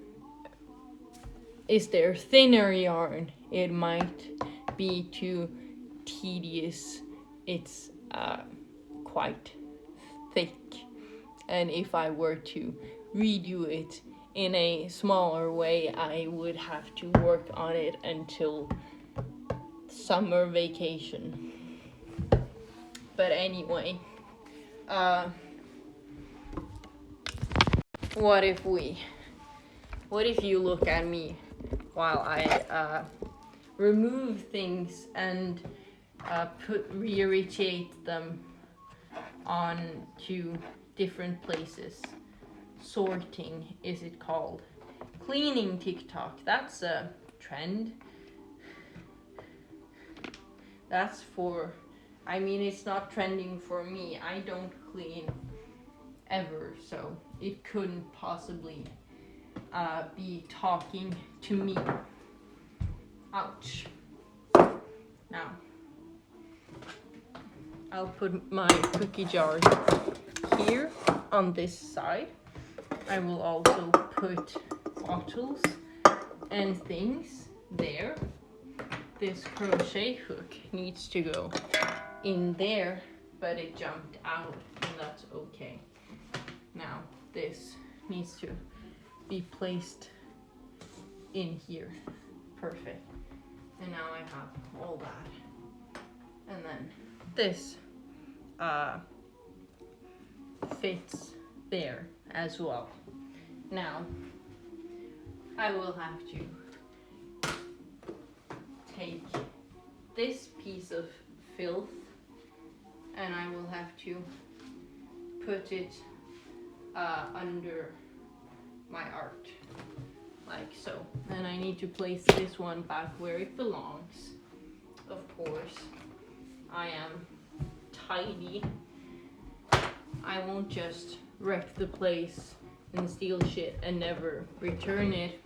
thinner yarn? It might be too tedious. It's quite thick, and if I were to redo it in a smaller way, I would have to work on it until summer vacation. But anyway, what if you look at me while I remove things and rearrange them on to different places? Sorting, is it called? Cleaning TikTok, that's a trend. That's for, I mean, it's not trending for me. I don't clean ever, so it couldn't possibly be talking to me. Ouch. Now, I'll put my cookie jars here on this side. I will also put bottles and things there. This crochet hook needs to go in there, but it jumped out, and that's okay. Now this needs to be placed in here. Perfect. And now I have all that. And then this fits there as well. Now I will have to take this piece of filth and I will have to put it under my art, like so. And I need to place this one back where it belongs. Of course, I am tidy. I won't just wreck the place and steal shit and never return it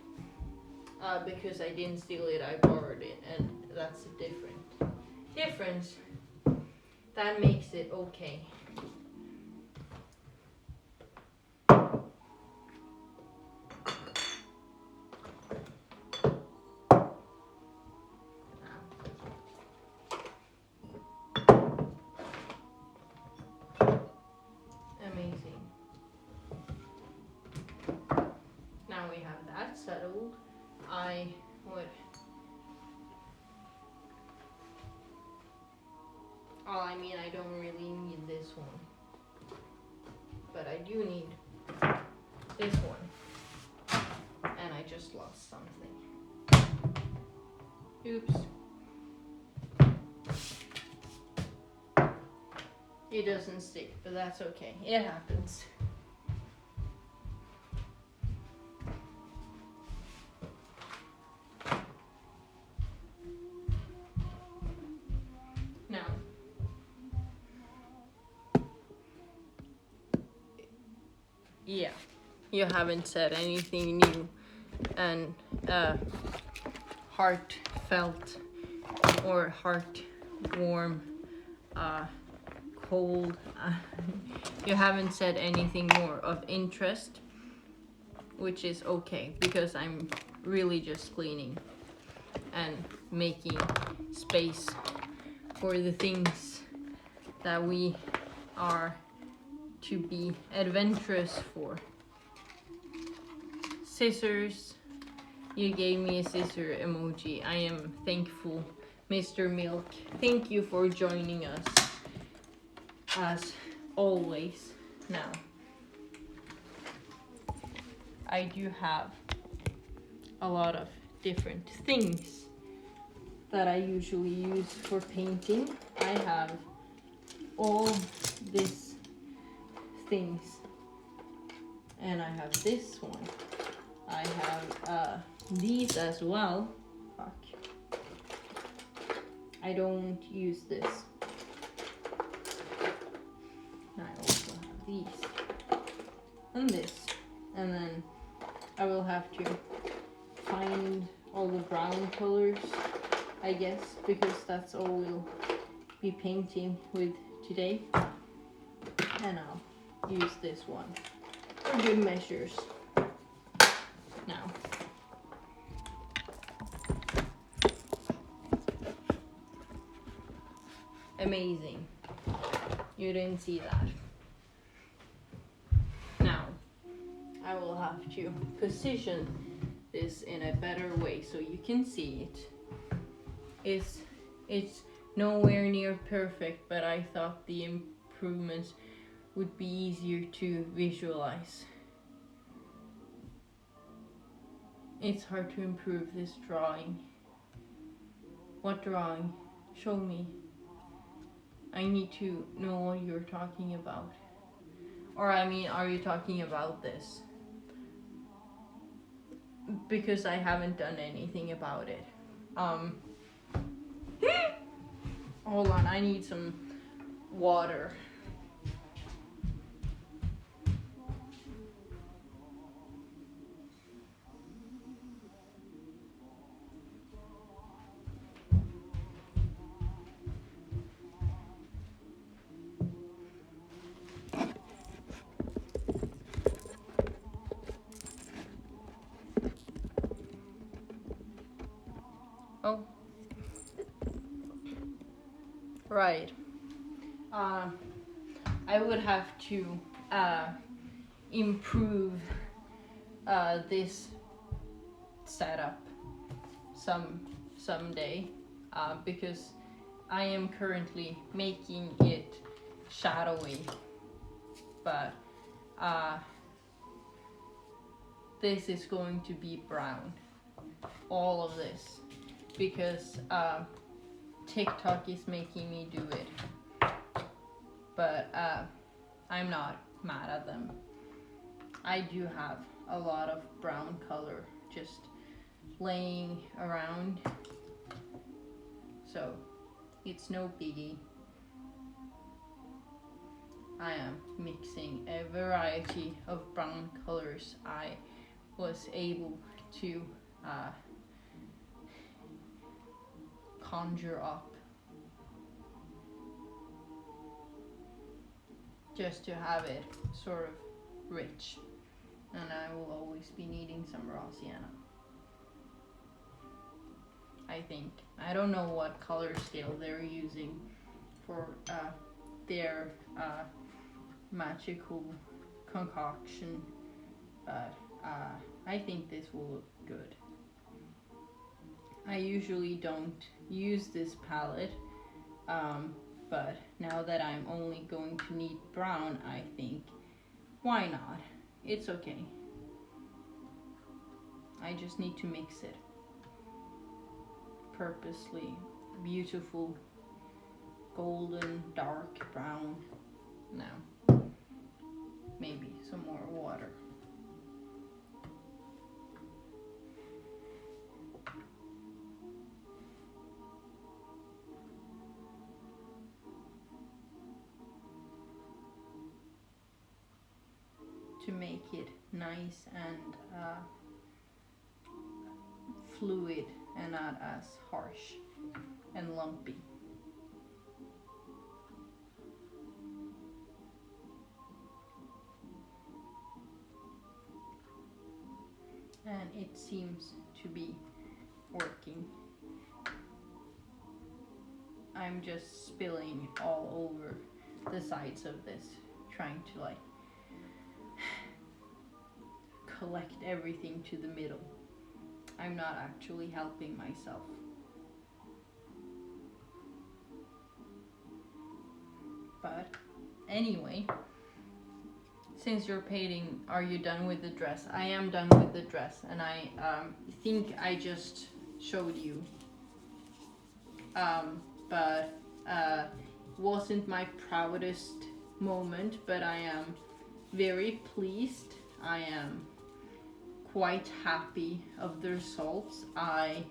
because I didn't steal it, I borrowed it, and that's a difference. That makes it okay. Amazing. Now we have that settled. I don't really need this one, but I do need this one, and I just lost something. Oops. It doesn't stick, but that's okay. It happens. Now, yeah, you haven't said anything new and heartfelt or heart warm, cold. You haven't said anything more of interest, which is okay because I'm really just cleaning and making space for the things that we are to be adventurous for. Scissors. You gave me a scissor emoji. I am thankful, Mr. Milk. Thank you for joining us, as always. Now, I do have a lot of different things that I usually use for painting. I have all these things, and I have this one. I have these as well. Fuck. I don't use this. I also have these and this, and then I will have to find all the brown colors, I guess, because that's all we'll be painting with today. And I'll use this one for good measures. Now, amazing. You didn't see that. Now, I will have to position this in a better way so you can see it. It's nowhere near perfect, but I thought the improvements would be easier to visualize. It's hard to improve this drawing. What drawing? Show me. I need to know what you're talking about. Or I mean, are you talking about this? Because I haven't done anything about it. Hold on, I need some water. Oh. Right. I would have to improve this setup someday because I am currently making it shadowy, but this is going to be brown, all of this, because TikTok is making me do it, but I'm not mad at them. I do have a lot of brown color just laying around, so it's no biggie. I am mixing a variety of brown colors I was able to conjure up just to have it sort of rich, and I will always be needing some raw sienna. I think. I don't know what color scale they're using for their magical concoction, but I think this will look good. I usually don't use this palette, but now that I'm only going to need brown, I think, why not? It's okay. I just need to mix it purposely beautiful golden dark brown. Now, maybe some more water. To make it nice and fluid and not as harsh and lumpy. And it seems to be working. I'm just spilling all over the sides of this, trying to like collect everything to the middle. I'm not actually helping myself. But anyway, since you're painting, are you done with the dress? I am done with the dress, and I think I just showed you. But wasn't my proudest moment, but I am very pleased. I am quite happy of the results. I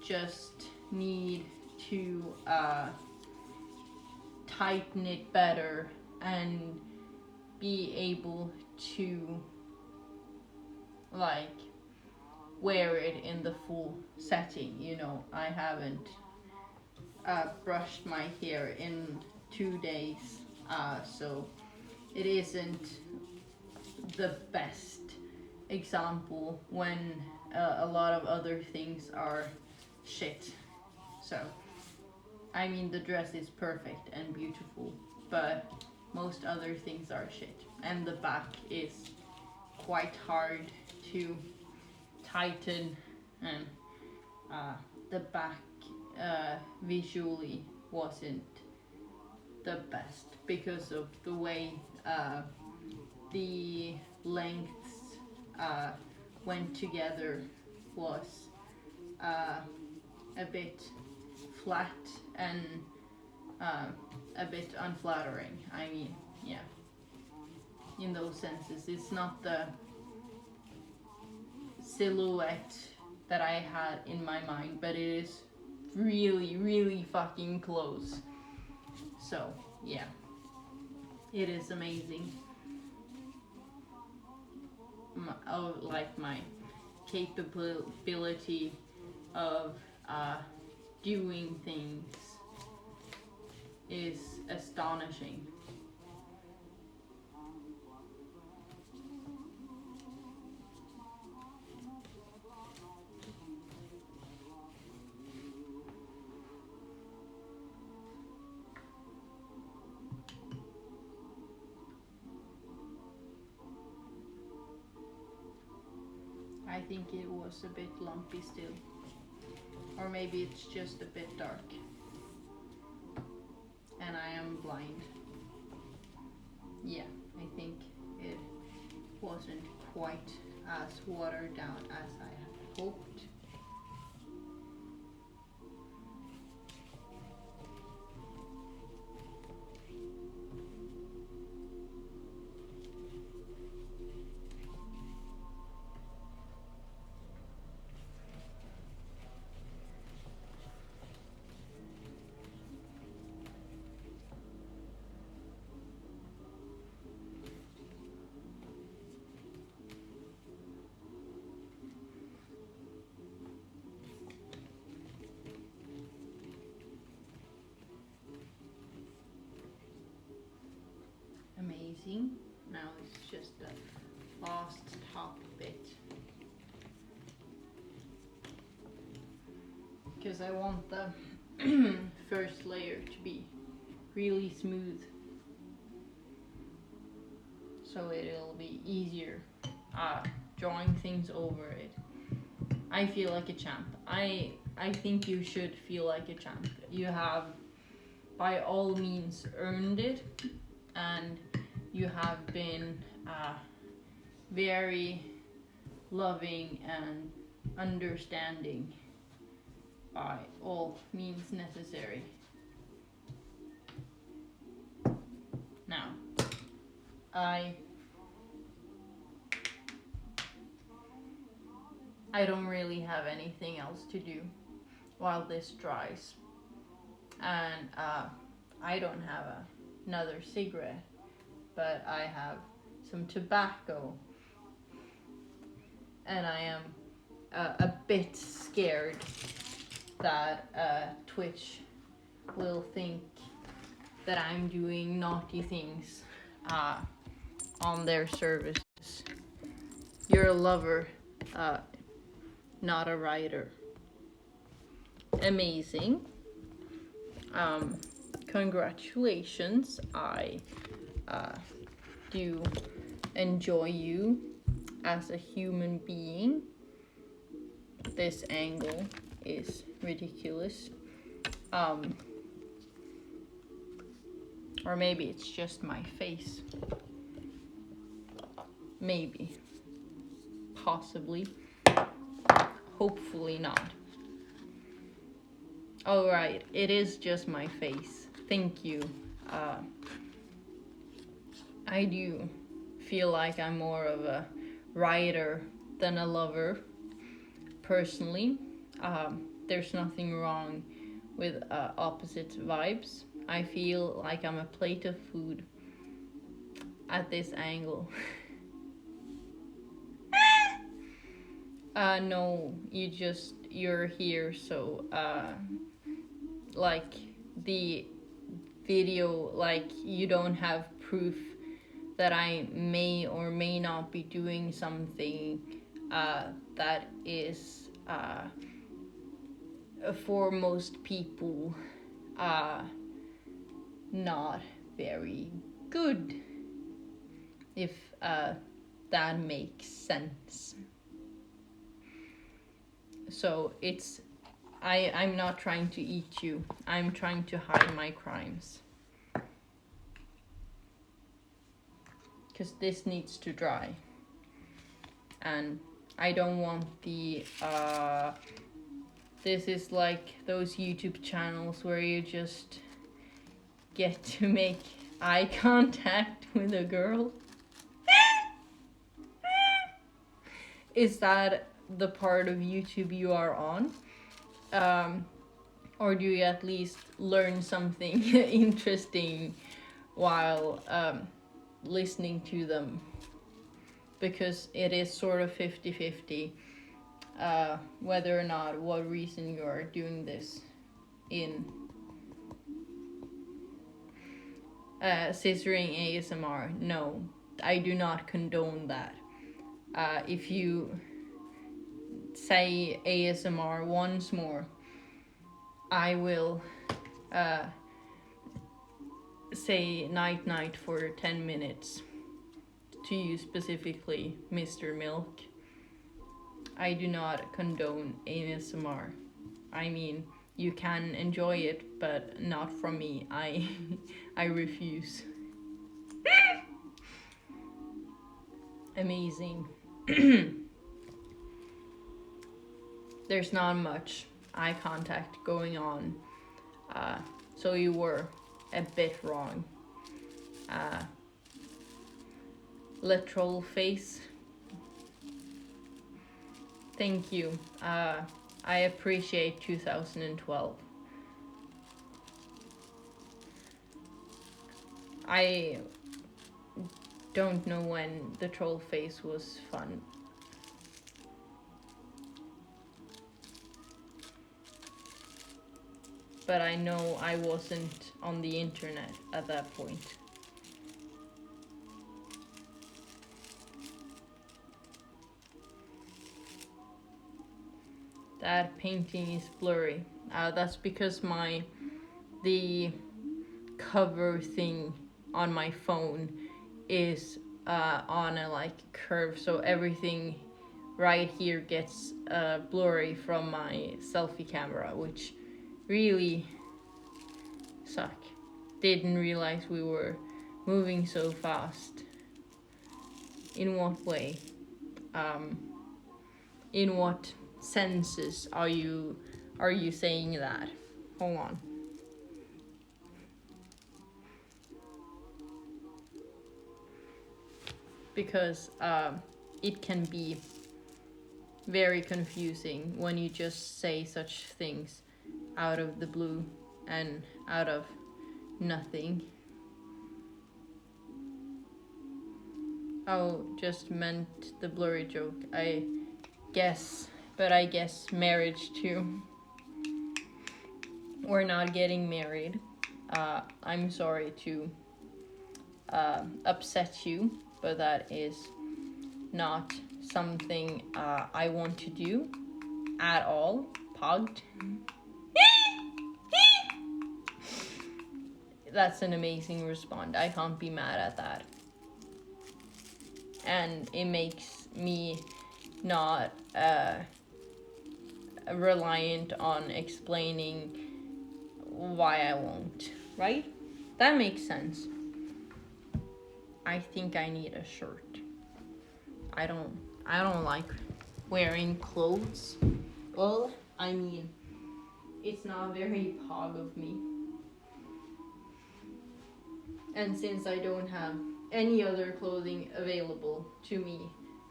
just need to tighten it better and be able to like wear it in the full setting. You know, I haven't brushed my hair in 2 days, so it isn't the best example when a lot of other things are shit. So I mean, the dress is perfect and beautiful, but most other things are shit, and the back is quite hard to tighten, and the back visually wasn't the best because of the way the lengths went together was a bit flat and a bit unflattering. I mean, yeah, in those senses, it's not the silhouette that I had in my mind, but it is really, really fucking close. So, yeah, it is amazing. My capability of doing things is astonishing. I think it was a bit lumpy still. Or maybe it's just a bit dark. And I am blind. Yeah, I think it wasn't quite as watered down as I had hoped. Amazing. Now it's just the last top bit. Because I want the first layer to be really smooth, so it'll be easier drawing things over it. I feel like a champ. I think you should feel like a champ. You have by all means earned it, and you have been very loving and understanding by all means necessary. Now, I don't really have anything else to do while this dries, and I don't have another cigarette, but I have some tobacco, and I am a bit scared that Twitch will think that I'm doing naughty things on their services. You're a lover, not a writer. Amazing. Congratulations. I do enjoy you as a human being. This angle is ridiculous. Or maybe it's just my face. Maybe. Possibly. Hopefully not. Alright, it is just my face. Thank you. I do feel like I'm more of a writer than a lover, personally. There's nothing wrong with opposite vibes. I feel like I'm a plate of food at this angle. No, you're here, so like the video, like you don't have proof that I may or may not be doing something that is for most people not very good, if that makes sense. So I'm not trying to eat you. I'm trying to hide my crimes. Because this needs to dry. And I don't want the... this is like those YouTube channels where you just get to make eye contact with a girl. Is that the part of YouTube you are on? Or do you at least learn something interesting while listening to them? Because it is sort of 50-50 whether or not what reason you are doing this in. Scissoring ASMR, no, I do not condone that. If you say ASMR once more, I will say night night for 10 minutes to you specifically, Mr. Milk. I do not condone ASMR. I mean, you can enjoy it, but not from me. I refuse. Amazing. There's not much eye contact going on, so you were a bit wrong. Literal face. Thank you. I appreciate 2012. I don't know when the troll face was fun. But I know I wasn't on the internet at that point. That painting is blurry. That's because the cover thing on my phone is on a like curve, so everything right here gets blurry from my selfie camera, which really suck. Didn't realize we were moving so fast. In what way? In what senses are you are you saying that? Hold on. Because it can be very confusing when you just say such things out of the blue and out of nothing. Oh, just meant the blurry joke, I guess. But I guess marriage too. We're not getting married. I'm sorry to upset you, but that is not something I want to do at all. Pogged. That's an amazing response. I can't be mad at that. And it makes me not reliant on explaining why I won't, right? That makes sense. I think I need a shirt. I don't like wearing clothes. Well, I mean, it's not very pog of me. And since I don't have any other clothing available to me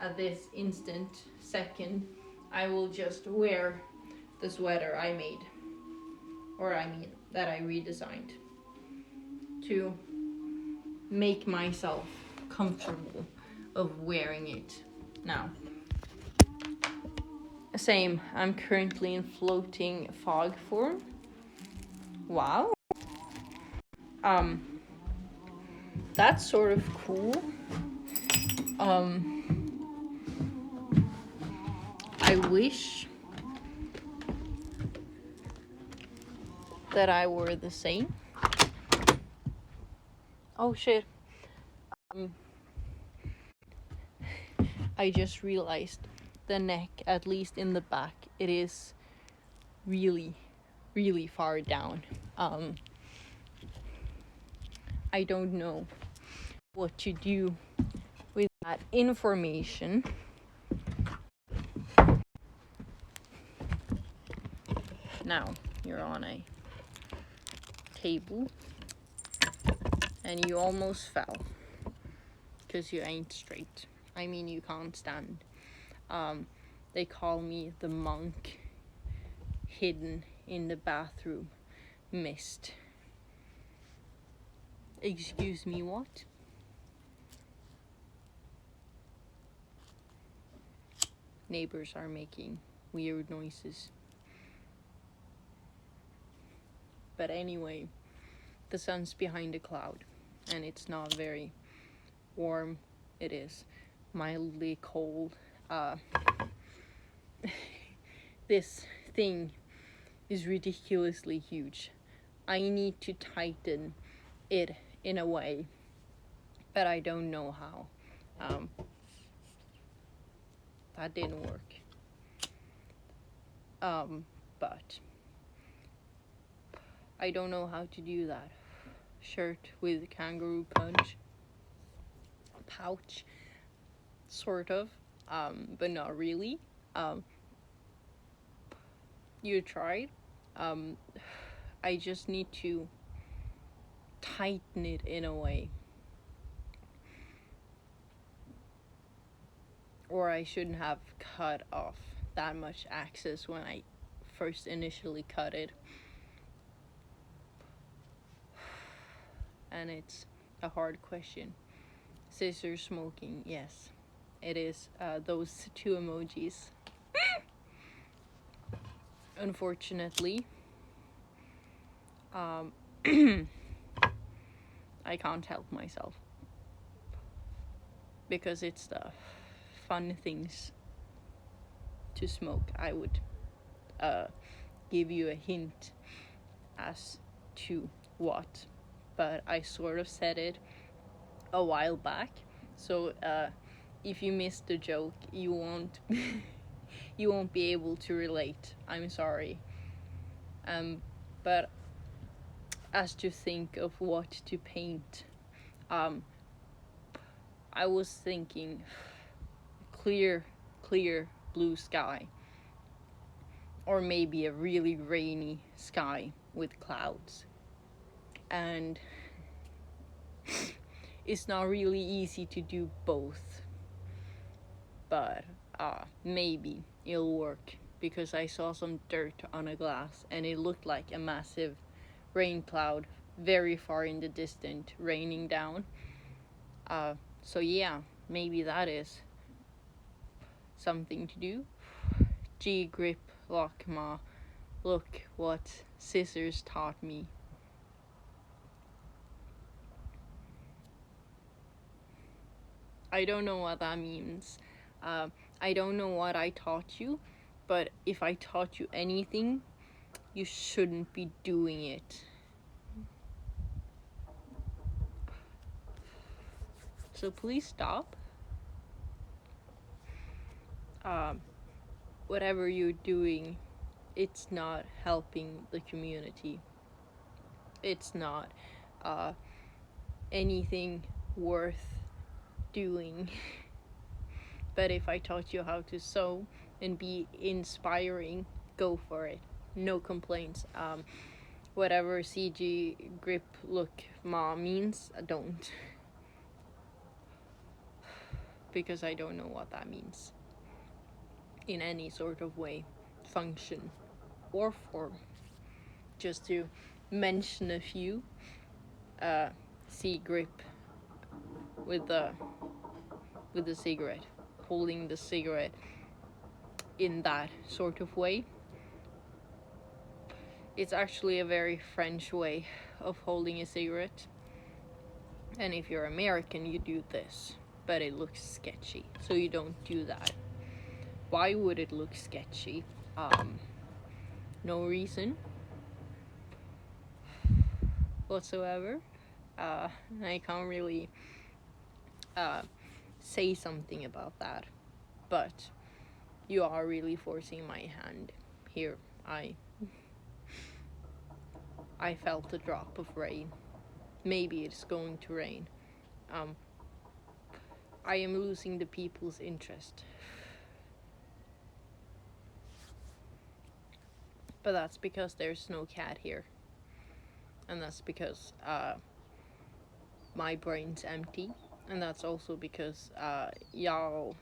at this instant second, I will just wear the sweater I made. Or I mean, that I redesigned. To make myself comfortable of wearing it now. Same, I'm currently in floating fog form. Wow. That's sort of cool. I wish that I were the same. Oh shit. I just realized the neck, at least in the back, it is really, really far down. I don't know what to do with that information. Now, you're on a table and you almost fell because you ain't straight. I mean, you can't stand. They call me the monk hidden in the bathroom mist. Excuse me, what? Neighbors are making weird noises. But anyway, the sun's behind a cloud and it's not very warm. It is mildly cold. This thing is ridiculously huge. I need to tighten it in a way, but I don't know how. That didn't work. But I don't know how to do that. Shirt with kangaroo pouch, sort of, but not really. You tried. I just need to tighten it in a way. Or I shouldn't have cut off that much access when I first initially cut it. And it's a hard question. Scissors smoking, yes. It is those two emojis. Unfortunately, I can't help myself. Because it's the fun things to smoke. I would give you a hint as to what, but I sort of said it a while back, so if you missed the joke, you won't you won't be able to relate. I'm sorry. But as to think of what to paint, I was thinking clear blue sky, or maybe a really rainy sky with clouds. And it's not really easy to do both, but maybe it'll work, because I saw some dirt on a glass and it looked like a massive rain cloud very far in the distance raining down. So yeah, maybe that is something to do. G grip lock ma. Look what scissors taught me. I don't know what that means. I don't know what I taught you, but if I taught you anything, you shouldn't be doing it. So please stop. Whatever you're doing, it's not helping the community. It's not anything worth doing. But if I taught you how to sew and be inspiring, go for it. No complaints. Whatever CG grip look ma means, don't. Because I don't know what that means in any sort of way, function, or form. Just to mention a few, C grip with the cigarette, holding the cigarette in that sort of way. It's actually a very French way of holding a cigarette. And if you're American, you do this, but it looks sketchy, so you don't do that. Why would it look sketchy? No reason whatsoever. I can't really say something about that, but you are really forcing my hand here. I felt a drop of rain. Maybe it's going to rain. I am losing the people's interest. But that's because there's no cat here. And that's because my brain's empty. And that's also because y'all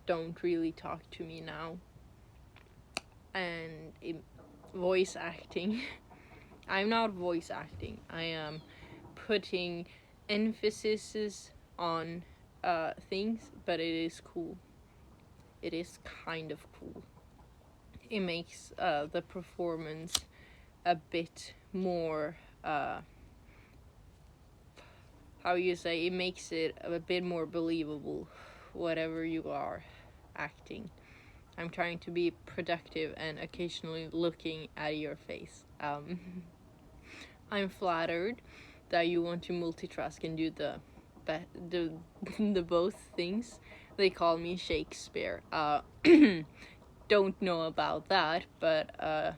don't really talk to me now. And voice acting. I'm not voice acting. I am putting emphasis on things, but it is cool. It is kind of cool. It makes the performance a bit more, how you say, it makes it a bit more believable, whatever you are acting. I'm trying to be productive and occasionally looking at your face. I'm flattered that you want to multitask and do the both things. They call me Shakespeare. Don't know about that, but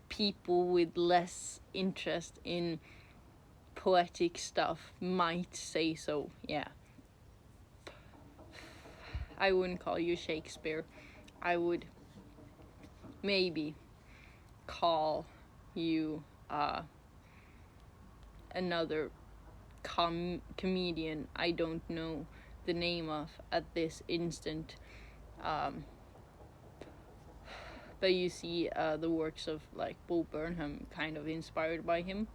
people with less interest in poetic stuff might say so. Yeah. I wouldn't call you Shakespeare. I would maybe call you another comedian I don't know the name of at this instant. But you see the works of like Bo Burnham kind of inspired by him,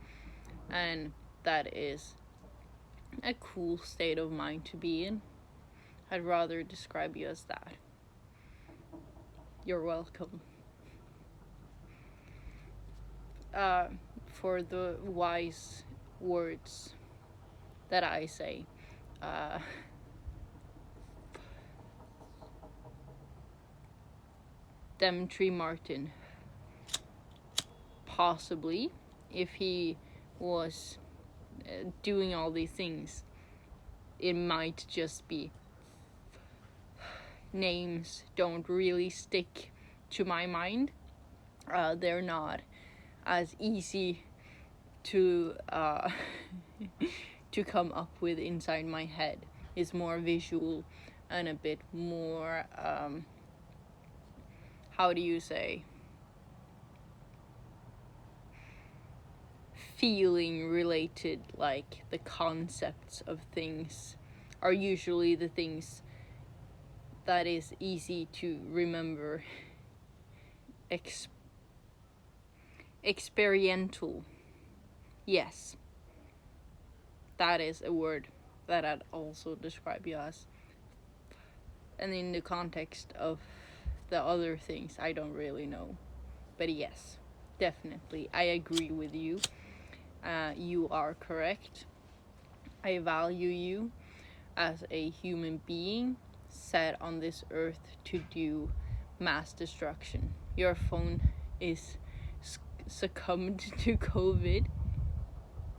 and that is a cool state of mind to be in. I'd rather describe you as that. You're welcome. For the wise words that I say, Demetri Martin, possibly, if he was doing all these things, it might just be names don't really stick to my mind. They're not as easy to to come up with inside my head. It's more visual and a bit more how do you say, feeling related, like the concepts of things are usually the things that is easy to remember. Experiential. Yes. That is a word that I'd also describe you as. And in the context of the other things, I don't really know. But yes, definitely, I agree with you. You are correct. I value you as a human being set on this earth to do mass destruction. Your phone is succumbed to COVID.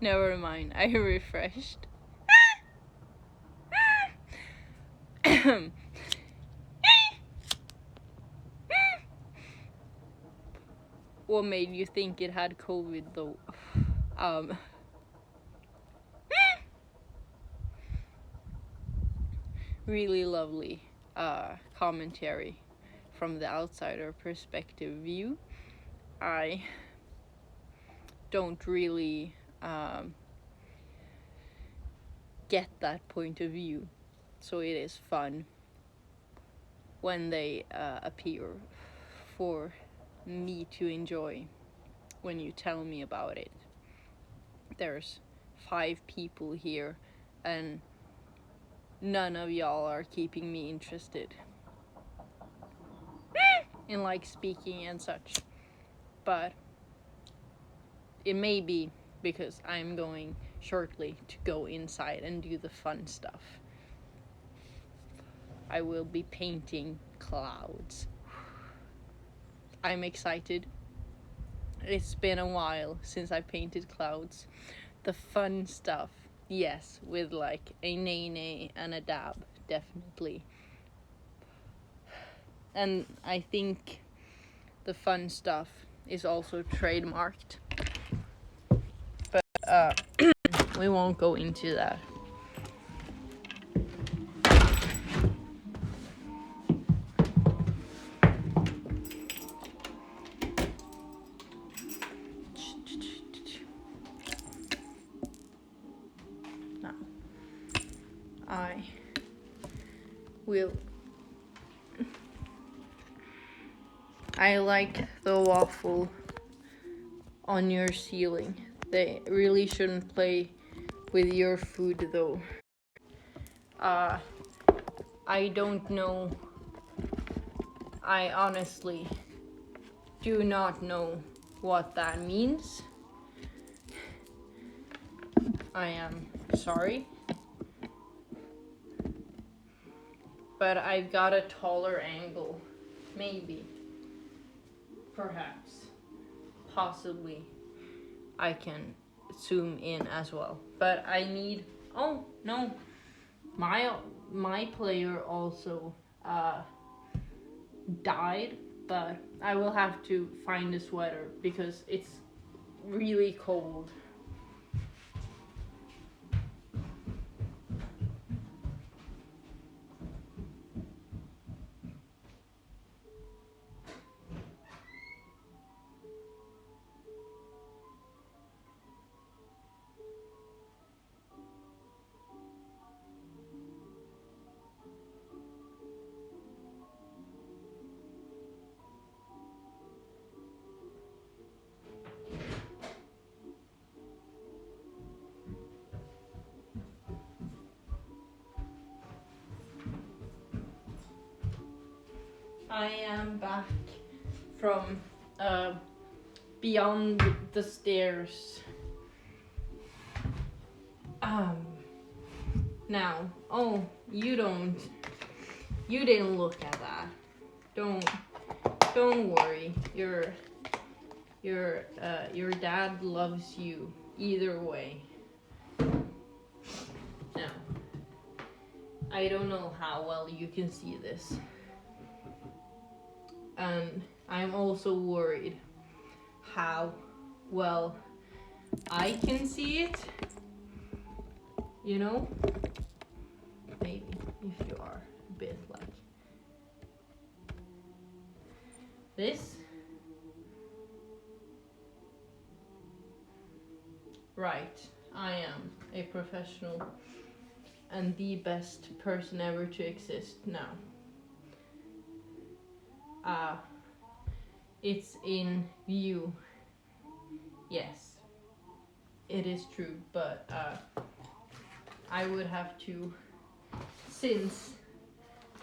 Never mind, I refreshed. What made you think it had COVID though? Really lovely commentary from the outsider perspective view. I don't really get that point of view, so it is fun when they appear for me to enjoy when you tell me about it. There's 5 people here and none of y'all are keeping me interested in like speaking and such, but it may be because I'm going shortly to go inside and do the fun stuff. I will be painting clouds. I'm excited. It's been a while since I painted clouds. The fun stuff, yes, with like a nay and a dab, definitely. And I think the fun stuff is also trademarked. But we won't go into that. Now, I will. I like the waffle on your ceiling. They really shouldn't play with your food though. I don't know. I honestly do not know what that means. I am sorry. But I've got a taller angle. Maybe. Perhaps. Possibly. I can zoom in as well. But I need... Oh, no. My player also died. But I will have to find a sweater because it's really cold. I am back from beyond the stairs. Now, oh, you didn't look at that. Don't worry. Your dad loves you either way. Now, I don't know how well you can see this. And I'm also worried how well I can see it. You know? Maybe if you are a bit like... This? Right, I am a professional and the best person ever to exist now. It's in view. Yes, it is true, but I would have to, since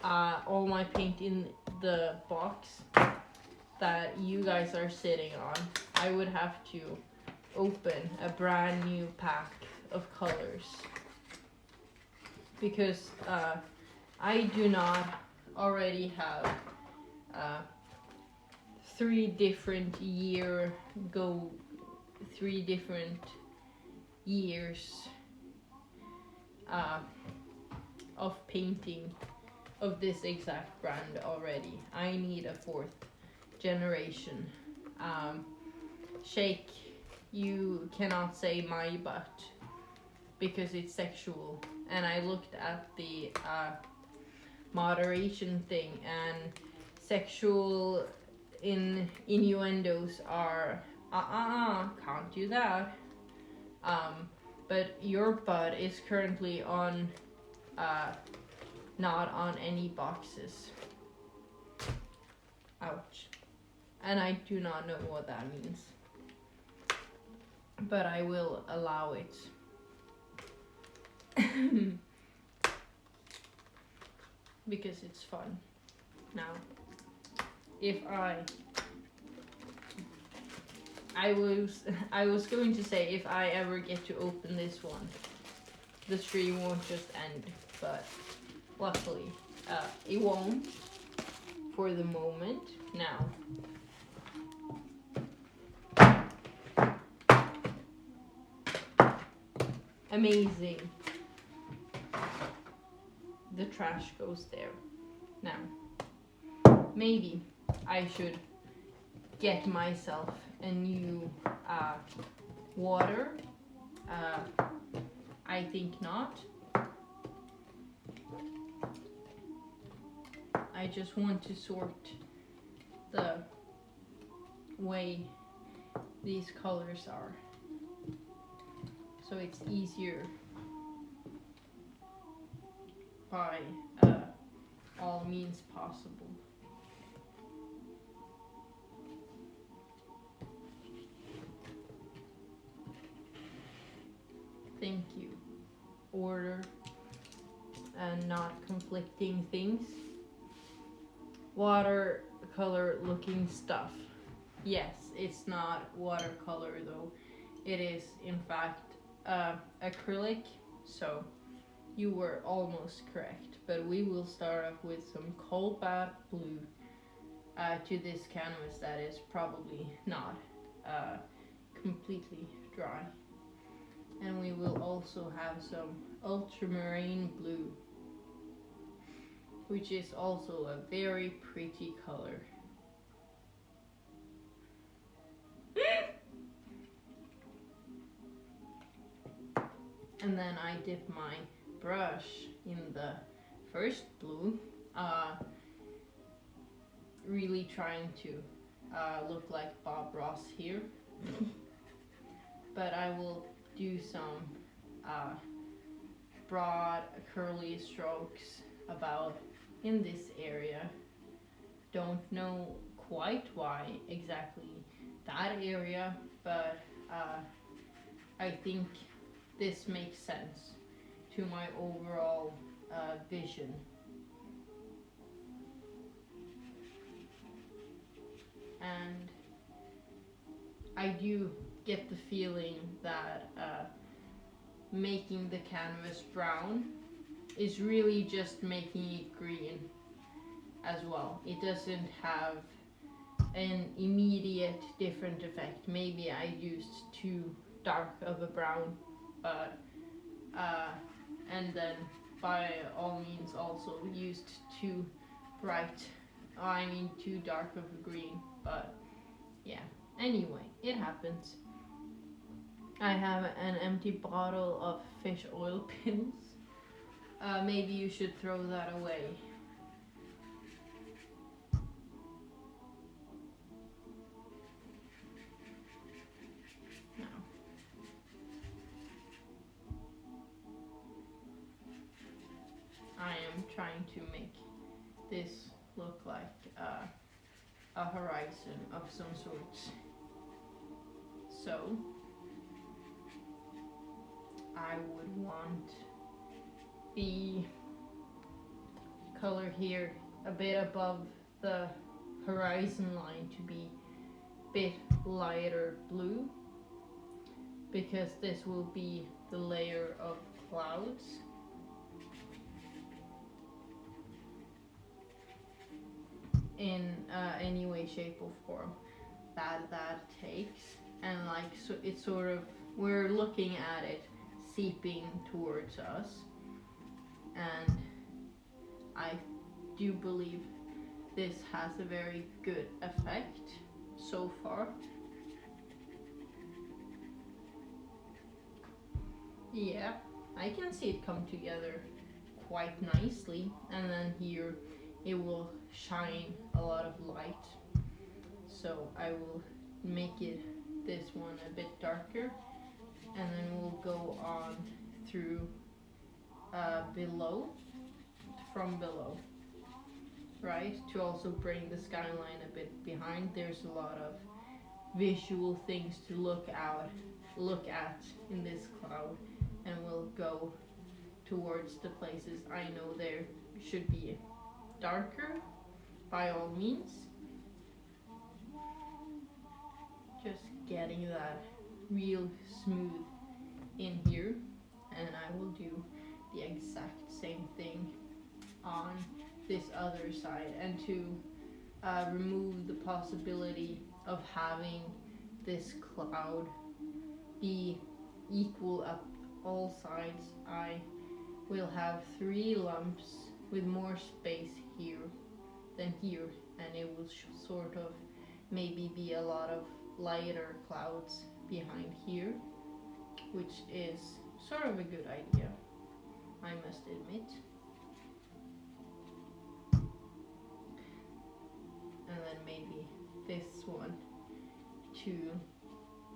all my paint in the box that you guys are sitting on, I would have to open a brand new pack of colors. Because I do not already have 3 different years of painting of this exact brand already. I need a 4th generation. Shake, you cannot say my butt because it's sexual. And I looked at the moderation thing, and sexual innuendos are can't do that. But your butt is currently on not on any boxes. Ouch. And I do not know what that means, but I will allow it. Because it's fun. Now, if I was going to say, if I ever get to open this one, the stream won't just end, but luckily it won't for the moment. Now, amazing. The trash goes there. Now, maybe I should get myself a new water. I think not. I just want to sort the way these colors are, so it's easier by all means possible. Thank you. Order and not conflicting things. Watercolor looking stuff. Yes, it's not watercolor though. It is in fact acrylic, so you were almost correct. But we will start off with some cobalt blue to this canvas that is probably not completely dry. And we will also have some ultramarine blue, which is also a very pretty color. And then I dip my brush in the first blue, really trying to look like Bob Ross here. But I will do some broad curly strokes about in this area. Don't know quite why exactly that area, but I think this makes sense to my overall vision. And I do get the feeling that making the canvas brown is really just making it green as well. It doesn't have an immediate different effect. Maybe I used too dark of a brown, but and then by all means also used too too dark of a green, but yeah, anyway, it happens. I have an empty bottle of fish oil pills. Maybe you should throw that away. trying to make this look like a horizon of some sorts. So I would want the color here a bit above the horizon line to be a bit lighter blue, because this will be the layer of clouds. In any way, shape or form that takes, and like so it's sort of, we're looking at it seeping towards us, and I do believe this has a very good effect so far. Yeah, I can see it come together quite nicely, and then here it will shine a lot of light. So I will make it this one a bit darker, and then we'll go on through below, from below, right? To also bring the skyline a bit behind. There's a lot of visual things to look at in this cloud, and we'll go towards the places I know there should be darker, by all means. Just getting that real smooth in here, and I will do the exact same thing on this other side, and to remove the possibility of having this cloud be equal up all sides, I will have 3 lumps with more space here than here, and it will sort of maybe be a lot of lighter clouds behind here, which is sort of a good idea, I must admit. And then maybe this one to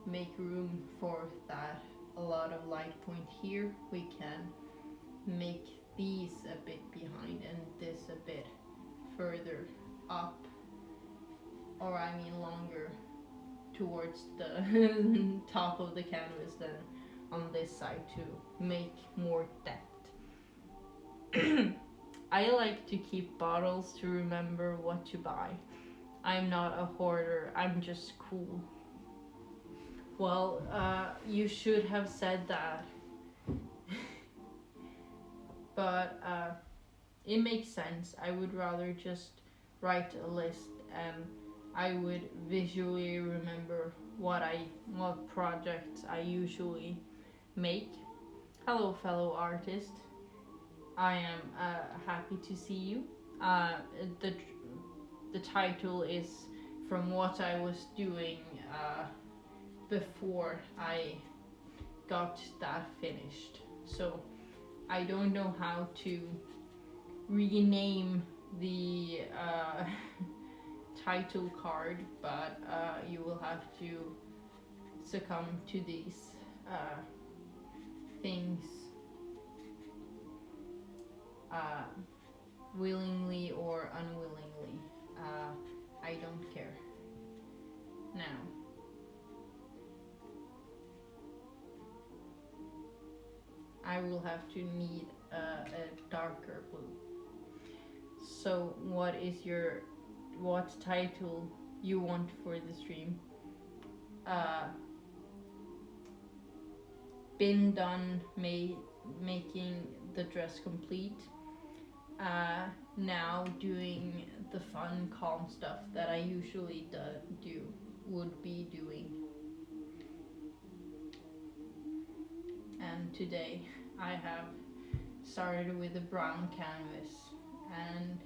make room for that a lot of light point here, we can make these a bit behind and this a bit further up, or I mean longer towards the top of the canvas than on this side, to make more depth. I like to keep bottles to remember what to buy. I'm not a hoarder, I'm just cool. Well, you should have said that. But it makes sense. I would rather just write a list, and I would visually remember what projects I usually make. Hello, fellow artist. I am happy to see you. The title is from what I was doing before I got that finished. So I don't know how to rename the title card, but you will have to succumb to these things willingly or unwillingly. I don't care. Now, I will have to need a darker blue. So what title you want for the stream? Been done making the dress complete. Now doing the fun, calm stuff that I usually would be doing. And today I have started with a brown canvas, and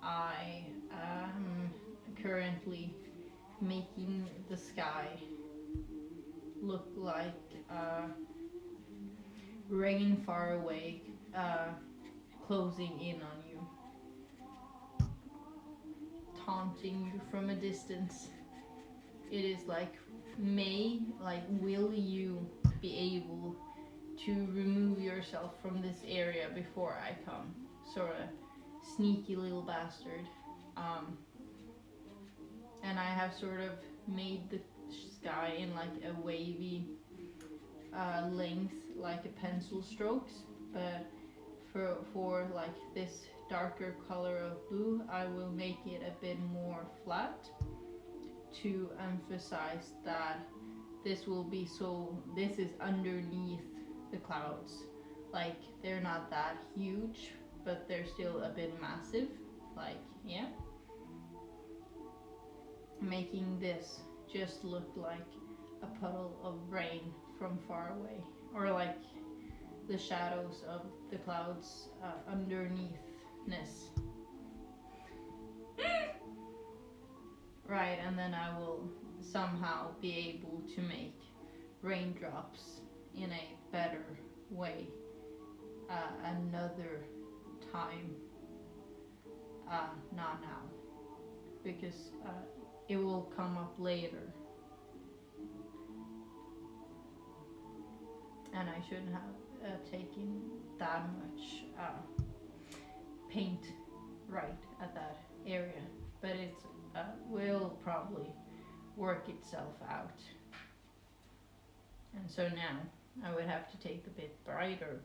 I am currently making the sky look like rain far away, closing in on you, taunting you from a distance. It is like, will you be able to remove yourself from this area before I come? sort of sneaky little bastard. And I have sort of made the sky in like a wavy length, like a pencil strokes, but for like this darker color of blue, I will make it a bit more flat to emphasize that this will be this is underneath the clouds. Like they're not that huge, but they're still a bit massive. Like, yeah. Making this just look like a puddle of rain from far away, or like the shadows of the clouds underneathness. Right, and then I will somehow be able to make raindrops in a better way another time, not now, because it will come up later. And I shouldn't have taken that much paint right at that area, but it will probably work itself out. And so now I would have to take the bit brighter.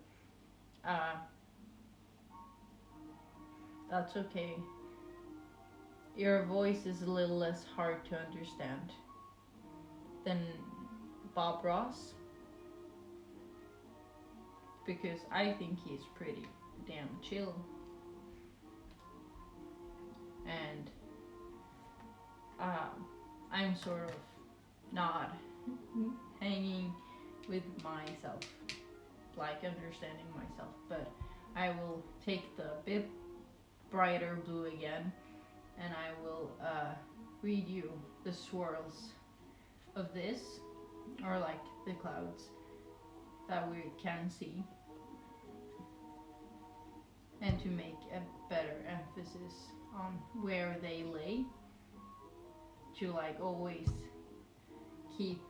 That's okay. Your voice is a little less hard to understand than Bob Ross, because I think he's pretty damn chill. And I'm sort of not hanging with myself, like understanding myself, but I will take the bit brighter blue again, and I will read you the swirls of this, or like the clouds that we can see, and to make a better emphasis on where they lay, to like always keep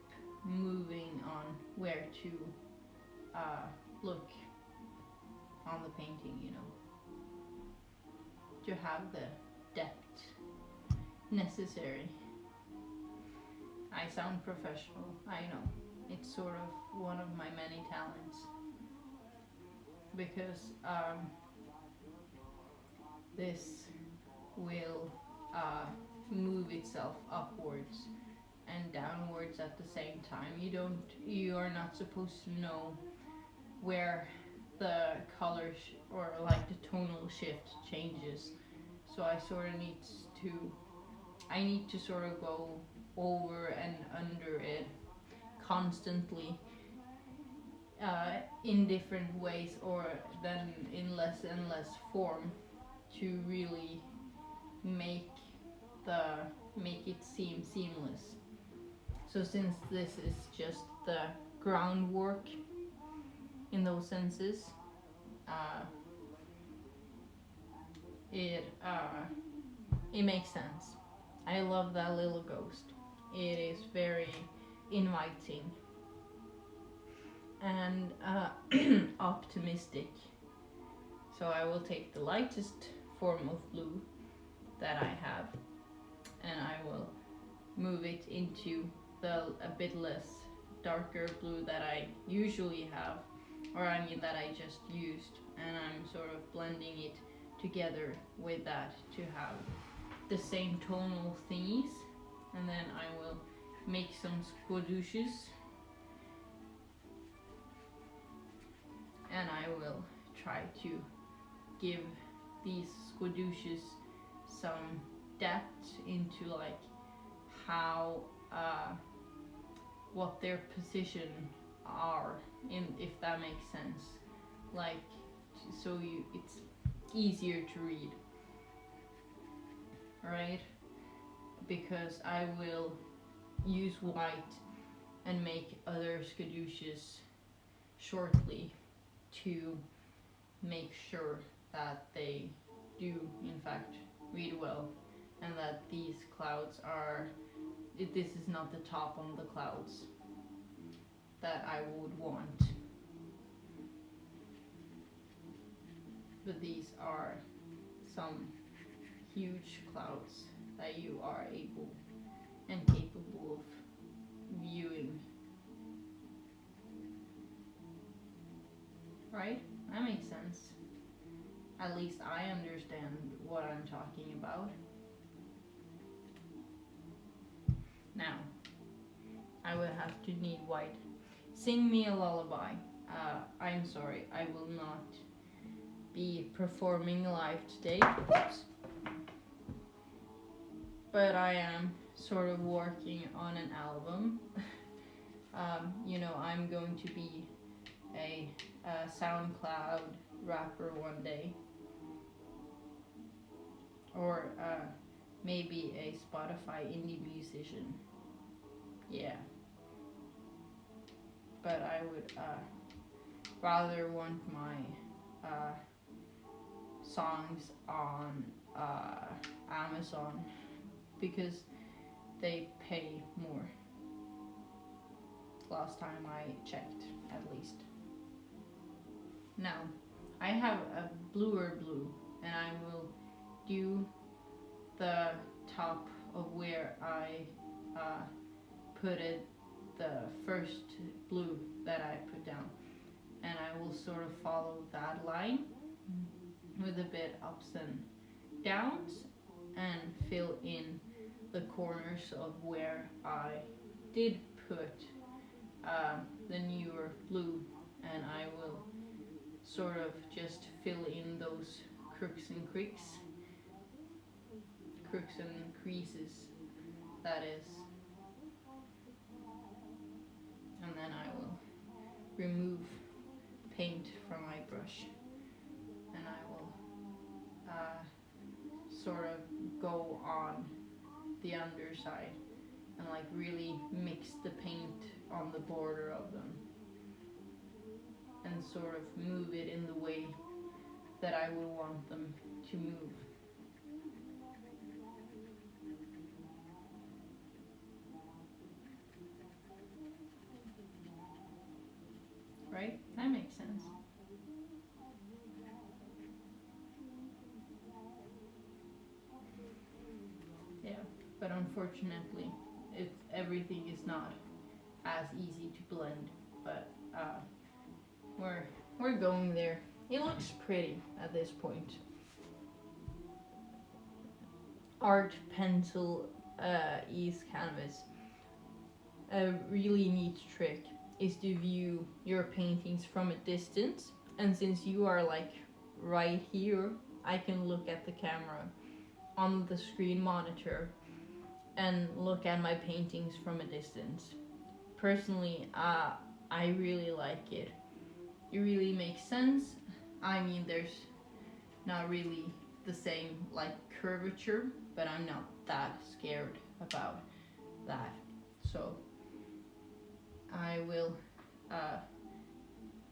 moving on where to look on the painting, you know, to have the depth necessary. I sound professional, I know. It's sort of one of my many talents, because this will move itself upwards and downwards at the same time. You are not supposed to know where the color or like the tonal shift changes. So I need to sort of go over and under it constantly, in different ways, or then in less and less form, to really make it seem seamless. So since this is just the groundwork in those senses, it makes sense. I love that little ghost. It is very inviting and optimistic. So I will take the lightest form of blue that I have, and I will move it into a bit less darker blue that I usually have, or I mean that I just used, and I'm sort of blending it together with that to have the same tonal thingies. And then I will make some squadouches, and I will try to give these squadouches some depth into like how what their position are, in, if that makes sense, like so it's easier to read, right? Because I will use white and make other squadouches shortly to make sure that they do in fact read well, and that these clouds are, this is not the top on the clouds that I would want. but these are some huge clouds that you are able and capable of viewing. Right? That makes sense. At least I understand what I'm talking about. Now, I would have to need white. Sing me a lullaby. I'm sorry, I will not be performing live today. Whoops. But I am sort of working on an album. I'm going to be a SoundCloud rapper one day. Or maybe a Spotify indie musician. Yeah. But I would rather want my songs on Amazon because they pay more. Last time I checked, at least. Now, I have a bluer blue, and I will do the top of where I put it, the first blue that I put down, and I will sort of follow that line with a bit ups and downs and fill in the corners of where I did put the newer blue, and I will sort of just fill in those crooks and creases, that is, and then I will remove paint from my brush, and I will sort of go on the underside and like really mix the paint on the border of them and sort of move it in the way that I would want them to move. Right? That makes sense. Yeah, but unfortunately, everything is not as easy to blend. But we're going there. It looks pretty at this point. Art pencil ease canvas. A really neat trick is to view your paintings from a distance, and since you are like right here, I can look at the camera on the screen monitor and look at my paintings from a distance. Personally, I really like it. It really makes sense. I mean, there's not really the same like curvature, but I'm not that scared about that. So I will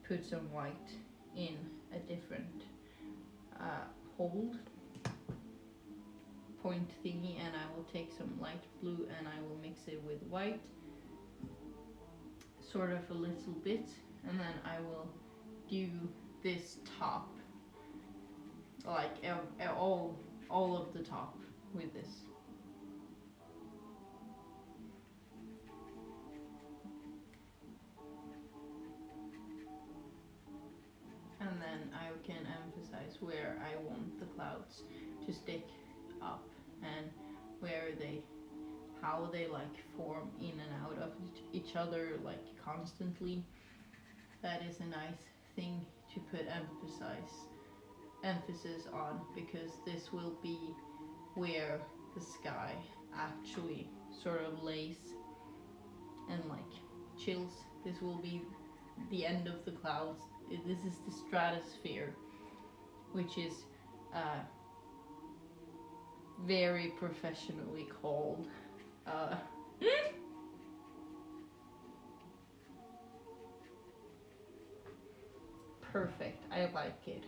put some white in a different hold point thingy, and I will take some light blue and I will mix it with white, sort of a little bit, and then I will do this top, like all of the top with this. And then I can emphasize where I want the clouds to stick up and how they like form in and out of each other like constantly. That is a nice thing to put emphasis on, because this will be where the sky actually sort of lays and like chills. This will be the end of the clouds. This is the stratosphere, which is very professionally called. Perfect. I like it.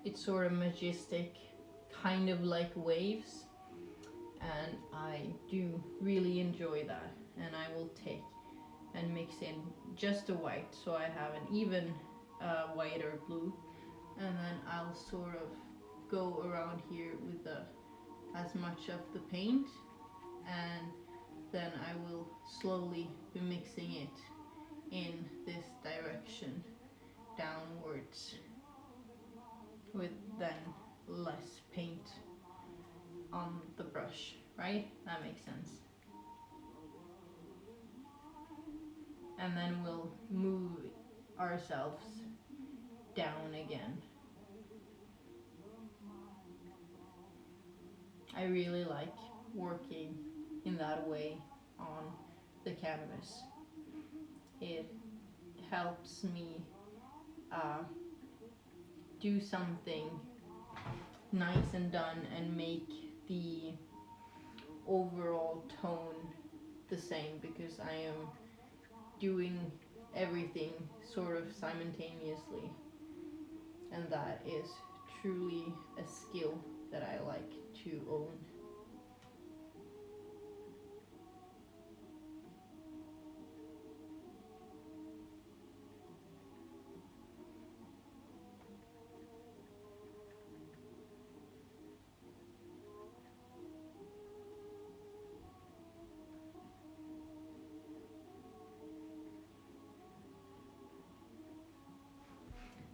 It's sort of majestic, kind of like waves, and I do really enjoy that. And I will take and mix in just the white, so I have an even white or blue, and then I'll sort of go around here with as much of the paint, and then I will slowly be mixing it in this direction downwards with then less paint on the brush, right? That makes sense. And then we'll move ourselves down again. I really like working in that way on the canvas. It helps me do something nice and done and make the overall tone the same, because I am doing everything sort of simultaneously, and that is truly a skill that I like to own.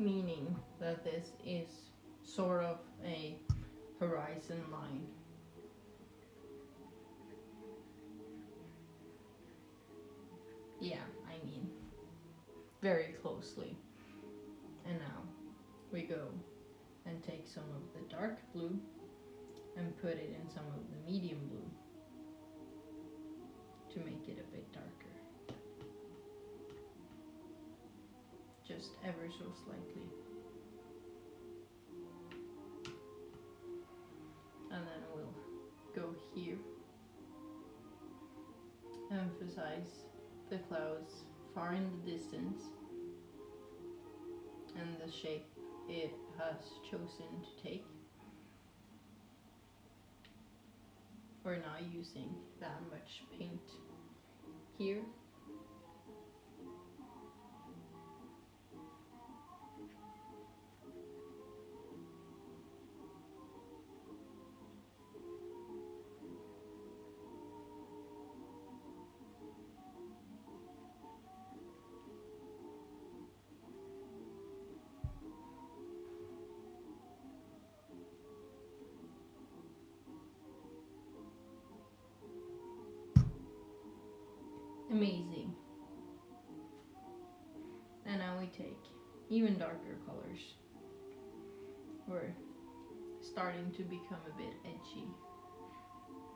Meaning that this is sort of a horizon line. Yeah, I mean, very closely. And now we go and take some of the dark blue and put it in some of the medium blue to make it a bit darker. Just ever so slightly. And then we'll go here. Emphasize the clouds far in the distance and the shape it has chosen to take. We're not using that much paint here. Amazing. And now we take even darker colors. We're starting to become a bit edgy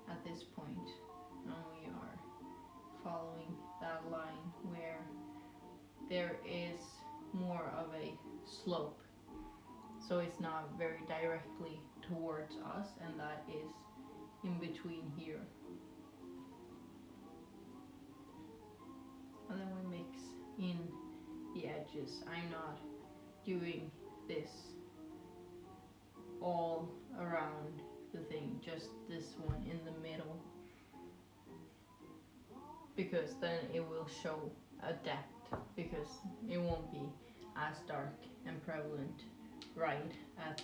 at this point. Now we are following that line where there is more of a slope. So it's not very directly towards us, and that is in between here. And then we mix in the edges. I'm not doing this all around the thing, just this one in the middle, because then it will show a depth, because it won't be as dark and prevalent right at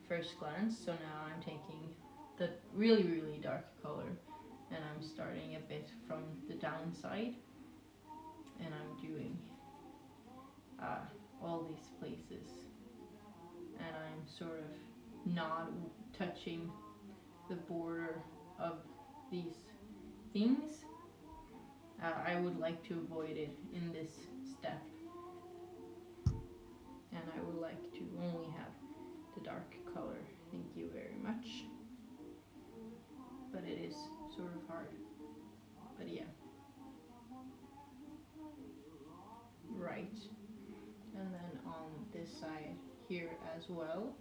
first glance. So now I'm taking the really dark color and I'm starting a bit from the downside, and I'm doing all these places, and I'm sort of not touching the border of these things. I would like to avoid it in this step, and I would like to only have the dark color. Thank you very much. But it is sort of hard. But yeah. Right. And then on this side here as well.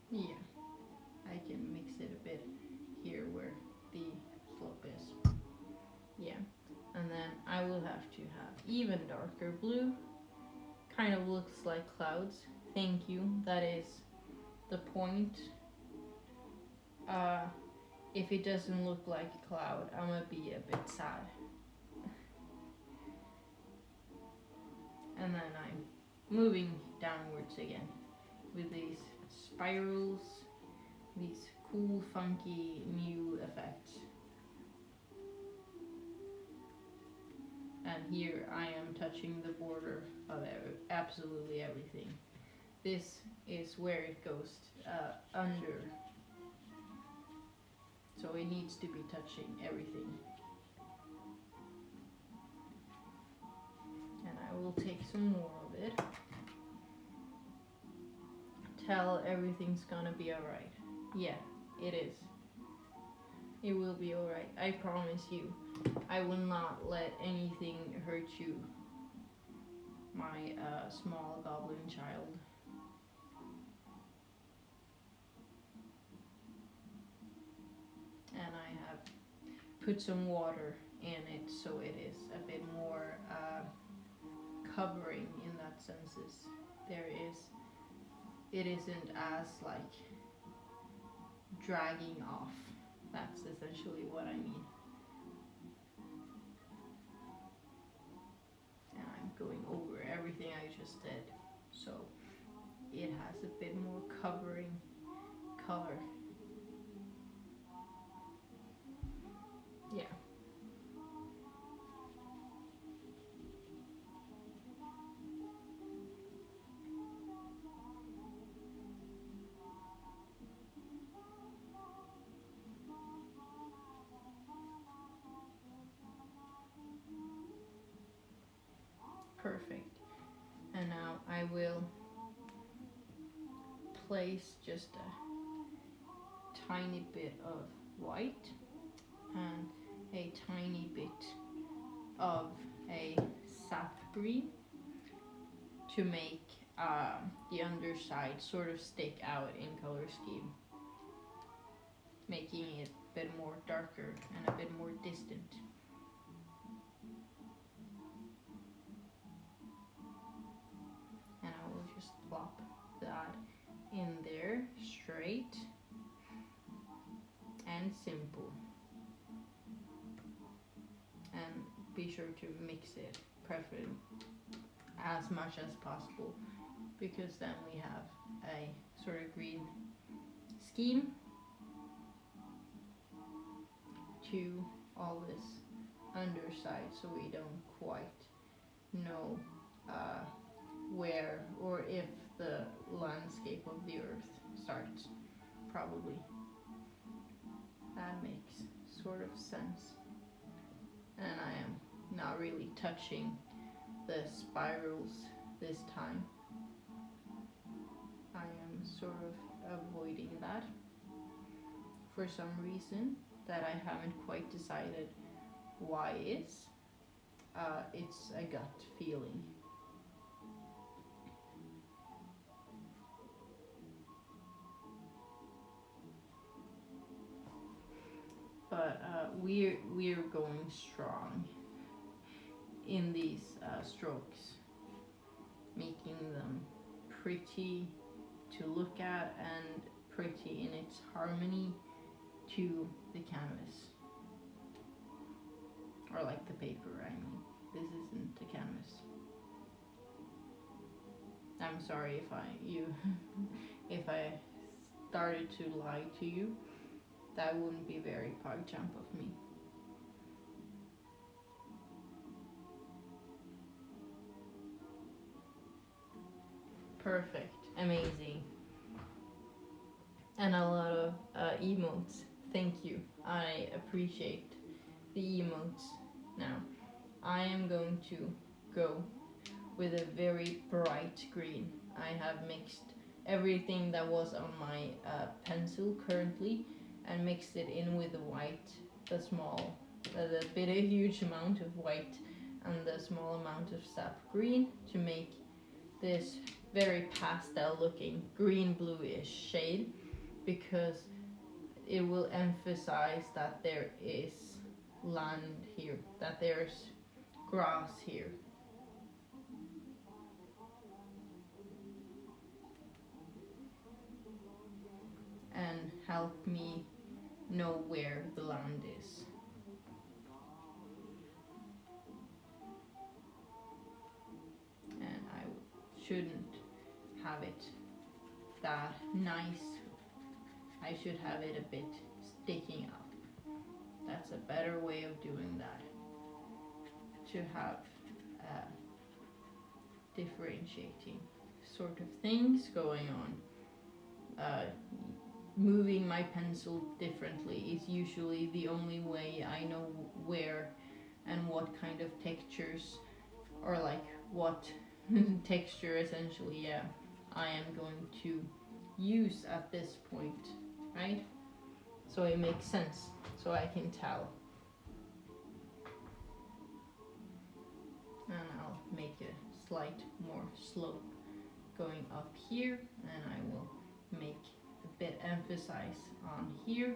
Yeah, I can mix it a bit here where the slope is. Yeah, and then I will have to have even darker blue. Kind of looks like clouds. Thank you. That is the point if it doesn't look like a cloud, I'm gonna be a bit sad. And then I'm moving downwards again with these spirals, these cool, funky, new effects. And here I am touching the border of absolutely everything. This is where it goes under, so it needs to be touching everything. And I will take some more of it. Tell everything's gonna be alright. Yeah, it is. It will be alright. I promise you. I will not let anything hurt you, my small goblin child. And I have put some water in it so it is a bit more covering in that sense. It isn't as like dragging off. That's essentially what I mean. And I'm going over everything I just did, so it has a bit more covering color. Yeah. Perfect. And now I will place just a tiny bit of white and a tiny bit of a sap green to make the underside sort of stick out in color scheme, making it a bit more darker and a bit more distant. And I will just plop that in there, straight and simple. And be sure to mix it, preferably as much as possible, because then we have a sort of green scheme to all this underside, so we don't quite know where or if the landscape of the earth starts. Probably that makes sort of sense. And I am not really touching the spirals this time. I am sort of avoiding that for some reason that I haven't quite decided why is. It's a gut feeling. But we're going strong in these strokes, making them pretty to look at and pretty in its harmony to the canvas, or like the paper. I mean, this isn't a canvas. I'm sorry if I started to lie to you. That wouldn't be very PogChamp of me. Perfect, amazing, and a lot of emotes. Thank you. I appreciate the emotes. Now, I am going to go with a very bright green. I have mixed everything that was on my pencil currently and mixed it in with the white, the huge amount of white and the small amount of sap green to make this very pastel looking green bluish shade, because it will emphasize that there is land here, that there's grass here. And help me know where the land is. And I shouldn't have it that nice. I should have it a bit sticking up. That's a better way of doing that. To have differentiating sort of things going on. Moving my pencil differently is usually the only way I know where and what kind of textures, or like what texture essentially, I am going to use at this point, right? So it makes sense, so I can tell. And I'll make a slight more slope going up here, and I will make a bit emphasize on here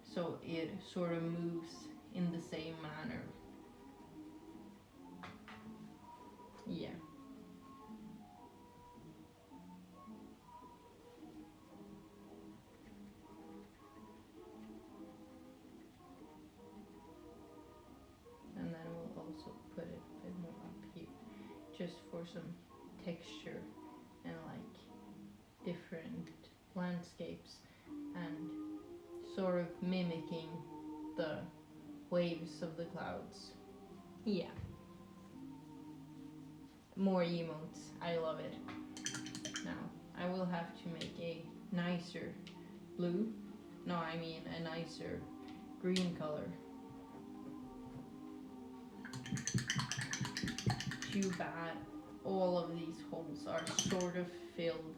so it sort of moves in the same manner. Yeah. And then we'll also put it a bit more up here just for some texture and like different landscapes and sort of mimicking the waves of the clouds. Yeah. More emotes. I love it. Now I will have to make a nicer blue. No, I mean a nicer green color. Too bad all of these holes are sort of filled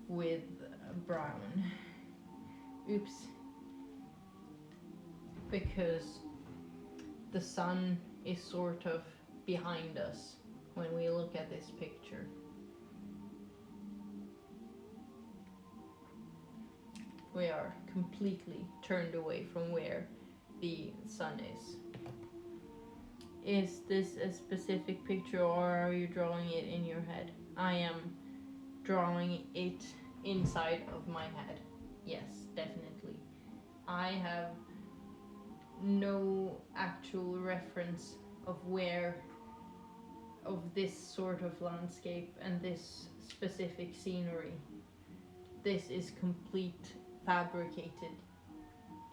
with brown. Oops. Because the sun is sort of behind us when we look at this picture. We are completely turned away from where the sun is. Is this a specific picture, or are you drawing it in your head? I am drawing it inside of my head. Yes, definitely. I have no actual reference of this sort of landscape and this specific scenery. This is complete fabricated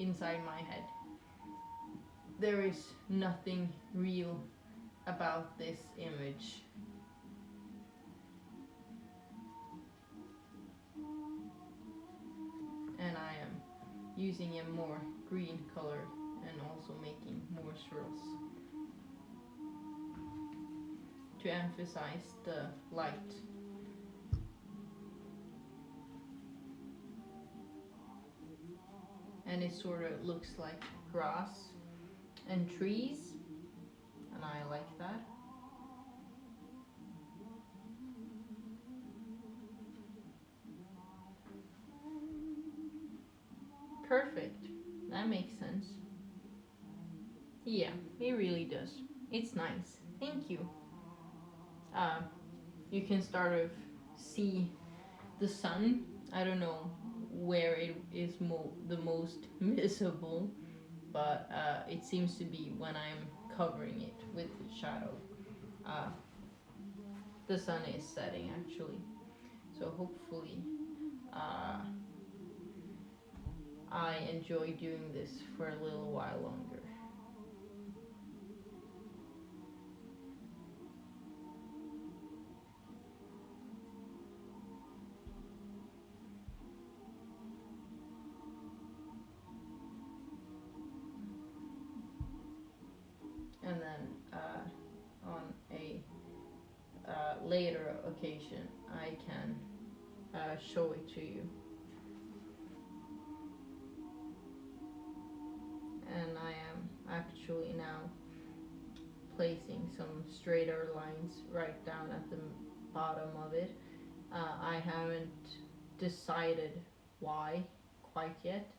inside my head. There is nothing real about this image. And I am using a more green color and also making more swirls to emphasize the light. And it sort of looks like grass and trees, and I like that. Perfect. That makes sense. Yeah, it really does. It's nice. Thank you. You can start of see the sun. I don't know where it is the most visible, but it seems to be when I'm covering it with shadow. The sun is setting actually, so hopefully I enjoy doing this for a little while longer. And then on a later occasion I can show it to you. And I am actually now placing some straighter lines right down at the bottom of it. I haven't decided why quite yet.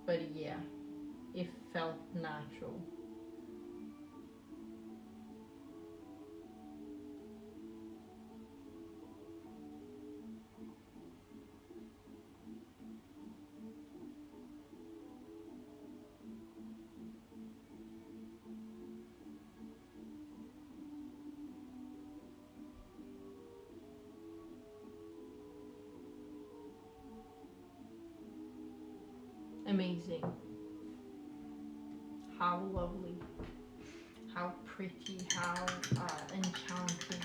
But yeah, it felt natural. Amazing. How lovely. How pretty. How enchanting.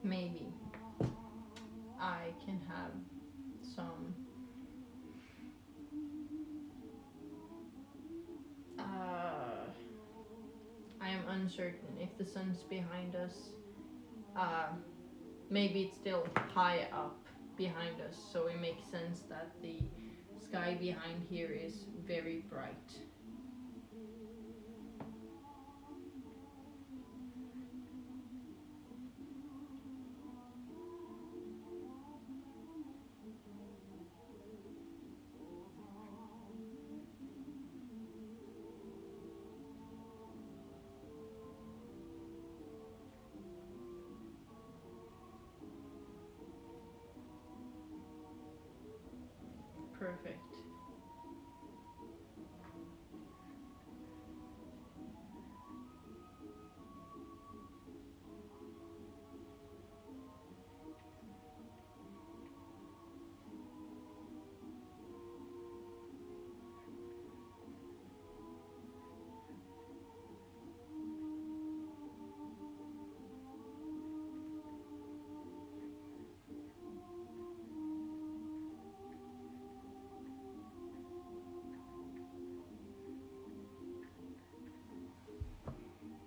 Maybe I can have some I am uncertain if the sun's behind us. Maybe it's still high up behind us, so it makes sense that the sky behind here is very bright. Perfect.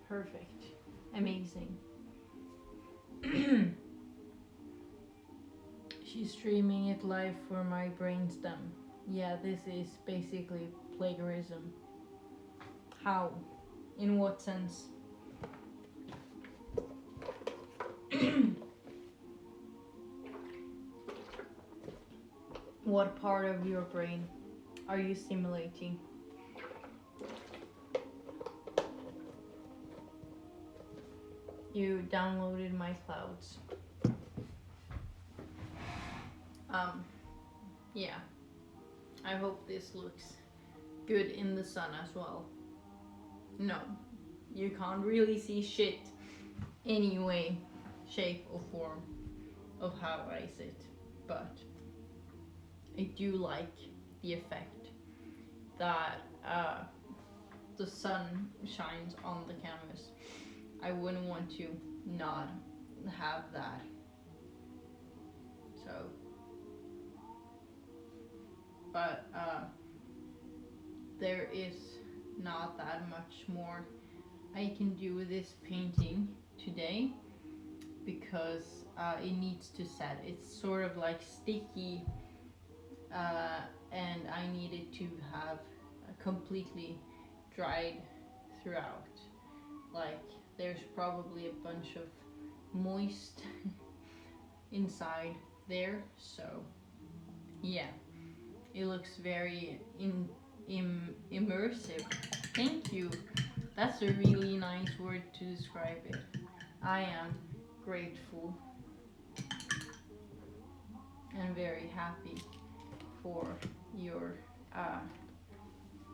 Perfect. Amazing. She's streaming it live for my brainstem. Yeah, this is basically plagiarism. How? In what sense? What part of your brain are you simulating? You downloaded my clouds. Yeah. I hope this looks good in the sun as well. No, you can't really see shit any way, shape or form of how I sit, but I do like the effect that the sun shines on the canvas. I wouldn't want to not have that. So, but there is not that much more I can do with this painting today because it needs to set. It's sort of like sticky and I needed to have completely dried throughout. Like there's probably a bunch of moist inside there, so yeah, it looks very immersive. Thank you. That's a really nice word to describe it. I am grateful and very happy for your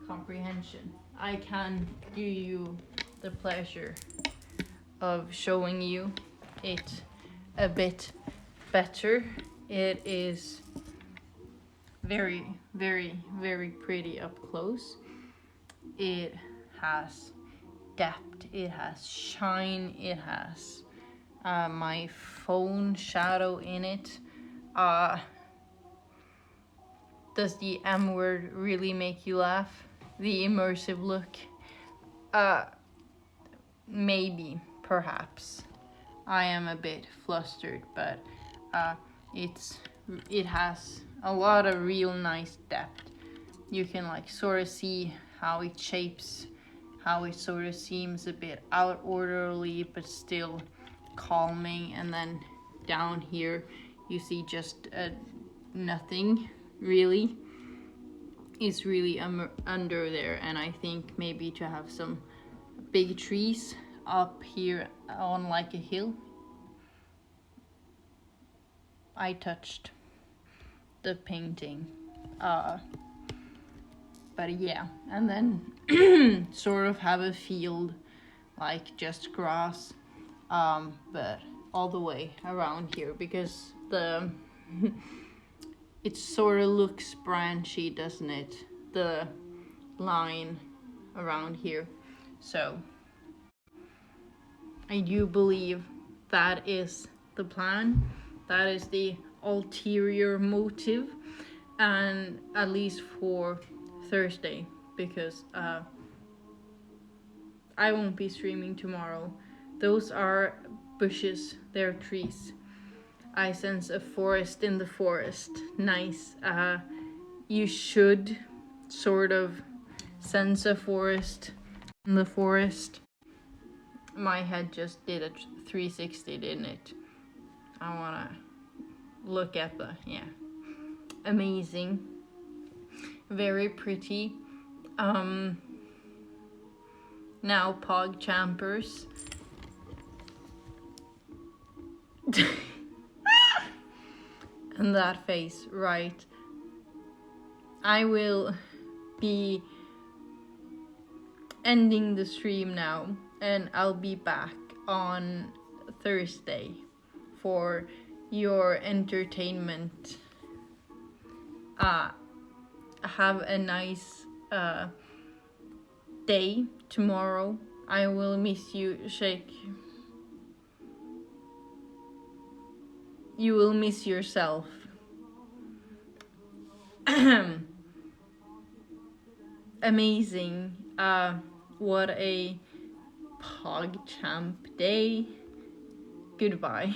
comprehension. I can do you the pleasure of showing you it a bit better. It is very, very, very pretty up close. It has depth, it has shine, it has my phone shadow in it. Does the M word really make you laugh? The immersive look? Maybe, perhaps. I am a bit flustered, but it has a lot of real nice depth. You can like sort of see how it shapes, how it sort of seems a bit out orderly but still calming, and then down here you see just nothing really. It's really under there, and I think maybe to have some big trees up here on like a hill. I touched the painting. But yeah, and then sort of have a field like just grass, but all the way around here because the it sort of looks branchy, doesn't it? The line around here. So I do believe that is the plan. That is the ulterior motive, and at least for Thursday, because I won't be streaming tomorrow. Those are bushes, they're trees. I sense a forest in the forest. Nice. You should sort of sense a forest in the forest. My head just did a 360, didn't it? I wanna look at the, yeah. Amazing. Very pretty. Now Pog Champers. And that face, right. I will be ending the stream now, and I'll be back on Thursday for your entertainment. Have a nice day tomorrow. I will miss you, Shake. You will miss yourself. Amazing. What a PogChamp day. Goodbye.